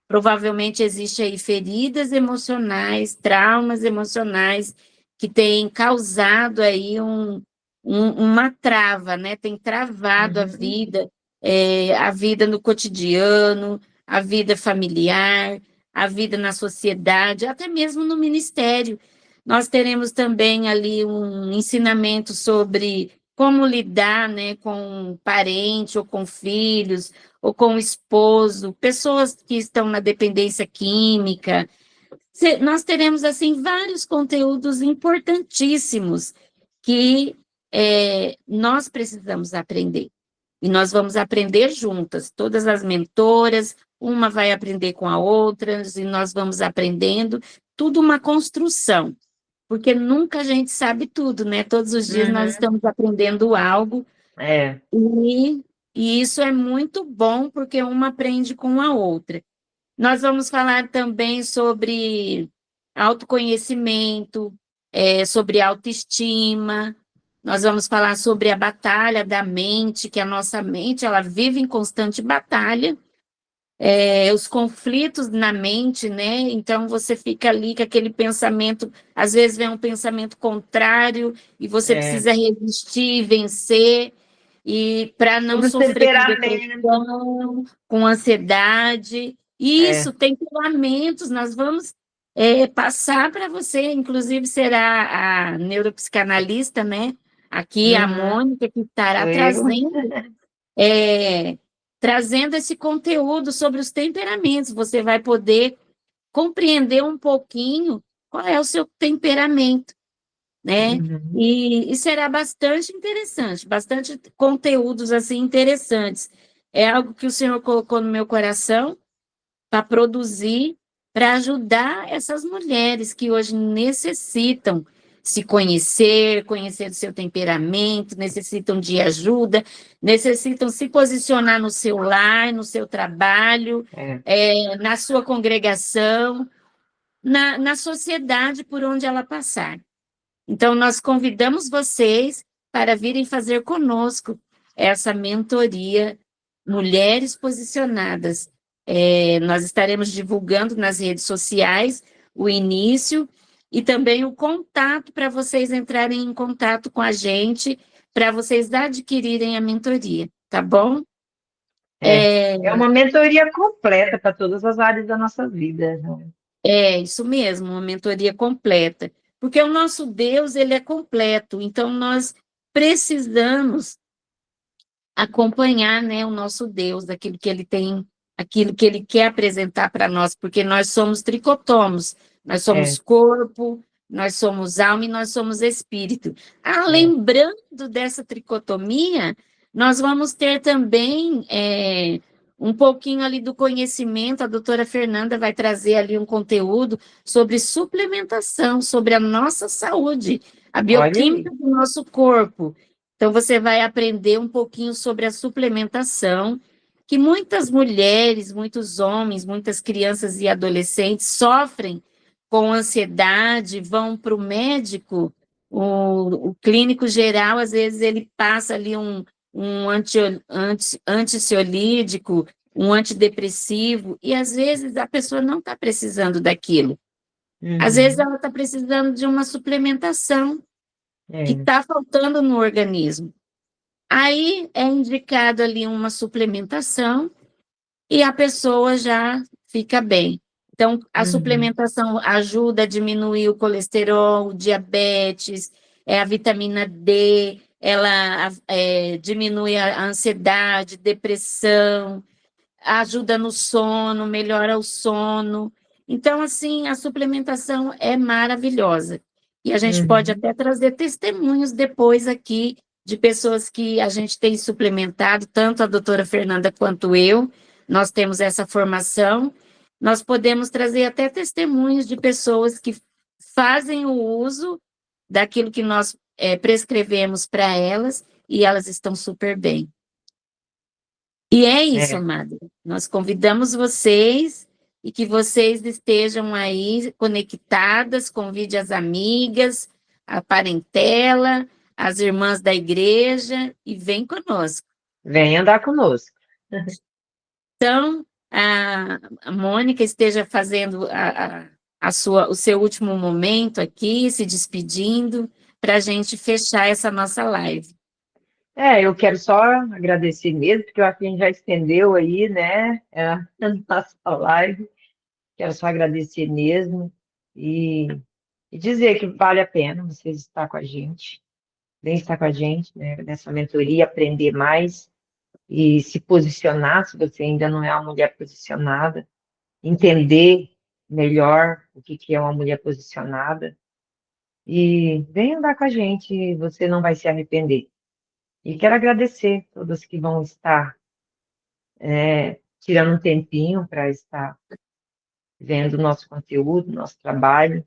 Speaker 1: Provavelmente existe aí feridas emocionais, traumas emocionais que têm causado aí uma trava, né? Tem travado
Speaker 2: Uhum.
Speaker 1: a vida no cotidiano, a vida familiar, a vida na sociedade, até mesmo no ministério. Nós teremos também ali um ensinamento sobre como lidar, né, com parente ou com filhos, ou com o esposo, pessoas que estão na dependência química. Nós teremos, assim, vários conteúdos importantíssimos que nós precisamos aprender. E nós vamos aprender juntas, todas as mentoras, uma vai aprender com a outra, e nós vamos aprendendo, tudo uma construção, porque nunca a gente sabe tudo, né? Todos os dias nós
Speaker 2: Uhum.
Speaker 1: estamos aprendendo algo,
Speaker 2: É,
Speaker 1: e, e isso é muito bom, porque uma aprende com a outra. Nós vamos falar também sobre autoconhecimento, sobre autoestima. Nós vamos falar sobre a batalha da mente, que a nossa mente ela vive em constante batalha, os conflitos na mente, né? Então você fica ali com aquele pensamento, às vezes vem um pensamento contrário e você
Speaker 2: é.
Speaker 1: precisa resistir, vencer, e para não
Speaker 2: Sobre o
Speaker 1: sofrer com
Speaker 2: temperamento.
Speaker 1: depressão, com ansiedade. Isso,
Speaker 2: É.
Speaker 1: temperamentos, nós vamos passar para você, inclusive será a neuropsicanalista, né? Aqui, a
Speaker 2: Uhum.
Speaker 1: Mônica, que estará
Speaker 2: Sou eu.
Speaker 1: é, trazendo esse conteúdo sobre os temperamentos. Você vai poder compreender um pouquinho qual é o seu temperamento, né?
Speaker 2: Uhum.
Speaker 1: E será bastante interessante, bastante conteúdos assim interessantes. É algo que o Senhor colocou no meu coração para produzir, para ajudar essas mulheres que hoje necessitam se conhecer, conhecer o seu temperamento, necessitam de ajuda, necessitam se posicionar no seu lar, no seu trabalho,
Speaker 2: É.
Speaker 1: na sua congregação, na sociedade por onde ela passar. Então, nós convidamos vocês para virem fazer conosco essa mentoria Mulheres Posicionadas. Nós estaremos divulgando nas redes sociais o início e também o contato para vocês entrarem em contato com a gente, para vocês adquirirem a mentoria, tá bom?
Speaker 2: É.
Speaker 1: É,
Speaker 2: É uma mentoria completa para todas as áreas da nossa vida, né?
Speaker 1: É isso mesmo, uma mentoria completa. Porque o nosso Deus, ele é completo, então nós precisamos acompanhar, né, o nosso Deus, aquilo que ele tem, aquilo que ele quer apresentar para nós, porque nós somos tricotomos, nós somos
Speaker 2: É,
Speaker 1: corpo, nós somos alma e nós somos espírito.
Speaker 2: é,
Speaker 1: Lembrando dessa tricotomia, nós vamos ter também um pouquinho ali do conhecimento, a doutora Fernanda vai trazer ali um conteúdo sobre suplementação, sobre a nossa saúde, A
Speaker 2: Olha
Speaker 1: bioquímica
Speaker 2: aí.
Speaker 1: do nosso corpo. Então, você vai aprender um pouquinho sobre a suplementação, que muitas mulheres, muitos homens, muitas crianças e adolescentes sofrem com ansiedade, vão para o médico, o clínico geral, às vezes, ele passa ali um antiansiolítico, um antidepressivo, e às vezes a pessoa não está precisando daquilo. Às vezes
Speaker 2: Uhum.
Speaker 1: ela está precisando de uma suplementação que
Speaker 2: É.
Speaker 1: está faltando no organismo. Aí é indicado ali uma suplementação e a pessoa já fica bem. Então, a
Speaker 2: Uhum.
Speaker 1: suplementação ajuda a diminuir o colesterol, o diabetes, a vitamina D, ela diminui a ansiedade, depressão, ajuda no sono, melhora o sono. Então, assim, a suplementação é maravilhosa. E a gente pode
Speaker 2: Uhum.
Speaker 1: até trazer testemunhos depois aqui de pessoas que a gente tem suplementado, tanto a doutora Fernanda quanto eu, nós temos essa formação. Nós podemos trazer até testemunhos de pessoas que fazem o uso daquilo que nós prescrevemos para elas e elas estão super bem. E é isso,
Speaker 2: É.
Speaker 1: amada. Nós convidamos vocês e que vocês estejam aí conectadas, convide as amigas, a parentela, as irmãs da igreja e vem conosco.
Speaker 2: Vem andar conosco.
Speaker 1: Então, a Mônica esteja fazendo o seu último momento aqui, se despedindo, para a gente fechar essa nossa live.
Speaker 2: Eu quero só agradecer mesmo, porque eu acho que a gente já estendeu aí, né, a nossa live. Quero só agradecer mesmo e, e dizer que vale a pena vocês estar com a gente, vem estar com a gente, né, nessa mentoria, aprender mais e se posicionar, se você ainda não é uma mulher posicionada, entender melhor o que que é uma mulher posicionada e vem andar com a gente, você não vai se arrepender. E quero agradecer a todos que vão estar tirando um tempinho para estar vendo o nosso conteúdo, nosso trabalho,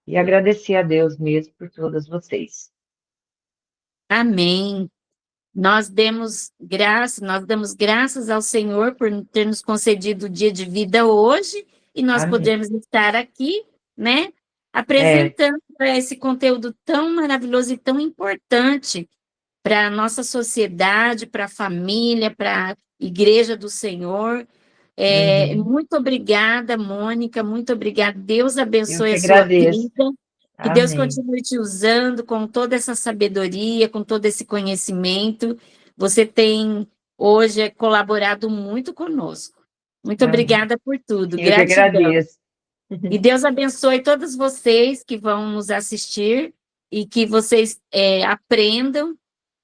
Speaker 2: e agradecer a Deus mesmo por todas vocês.
Speaker 1: Amém. Nós damos graças ao Senhor por ter nos concedido o dia de vida hoje e nós
Speaker 2: Amém.
Speaker 1: podemos estar aqui, né,
Speaker 2: É,
Speaker 1: apresentando esse conteúdo tão maravilhoso e tão importante para a nossa sociedade, para a família, para a Igreja do Senhor.
Speaker 2: uhum.
Speaker 1: Muito obrigada, Mônica, muito obrigada. Deus
Speaker 2: Eu
Speaker 1: abençoe
Speaker 2: que
Speaker 1: a sua
Speaker 2: agradeço.
Speaker 1: vida. Que Deus
Speaker 2: Amém.
Speaker 1: continue te usando com toda essa sabedoria, com todo esse conhecimento. Você tem hoje colaborado muito conosco. Muito
Speaker 2: Amém.
Speaker 1: obrigada por tudo.
Speaker 2: Eu que
Speaker 1: Gratidão.
Speaker 2: agradeço.
Speaker 1: E Deus abençoe todos vocês que vão nos assistir e que vocês aprendam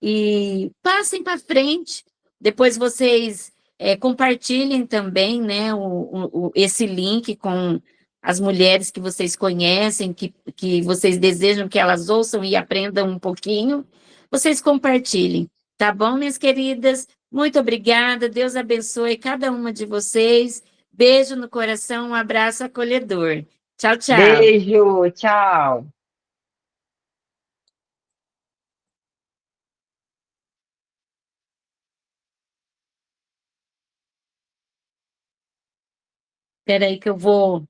Speaker 1: e passem para frente. Depois vocês compartilhem também, né, esse link com as mulheres que vocês conhecem, que vocês desejam que elas ouçam e aprendam um pouquinho. Vocês compartilhem, tá bom, minhas queridas? Muito obrigada. Deus abençoe cada uma de vocês. Beijo no coração, um abraço acolhedor. Tchau, tchau.
Speaker 2: Beijo, tchau.
Speaker 1: Espera aí que eu vou.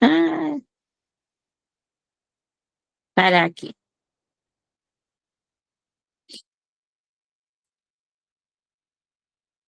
Speaker 1: Ah, parar aqui.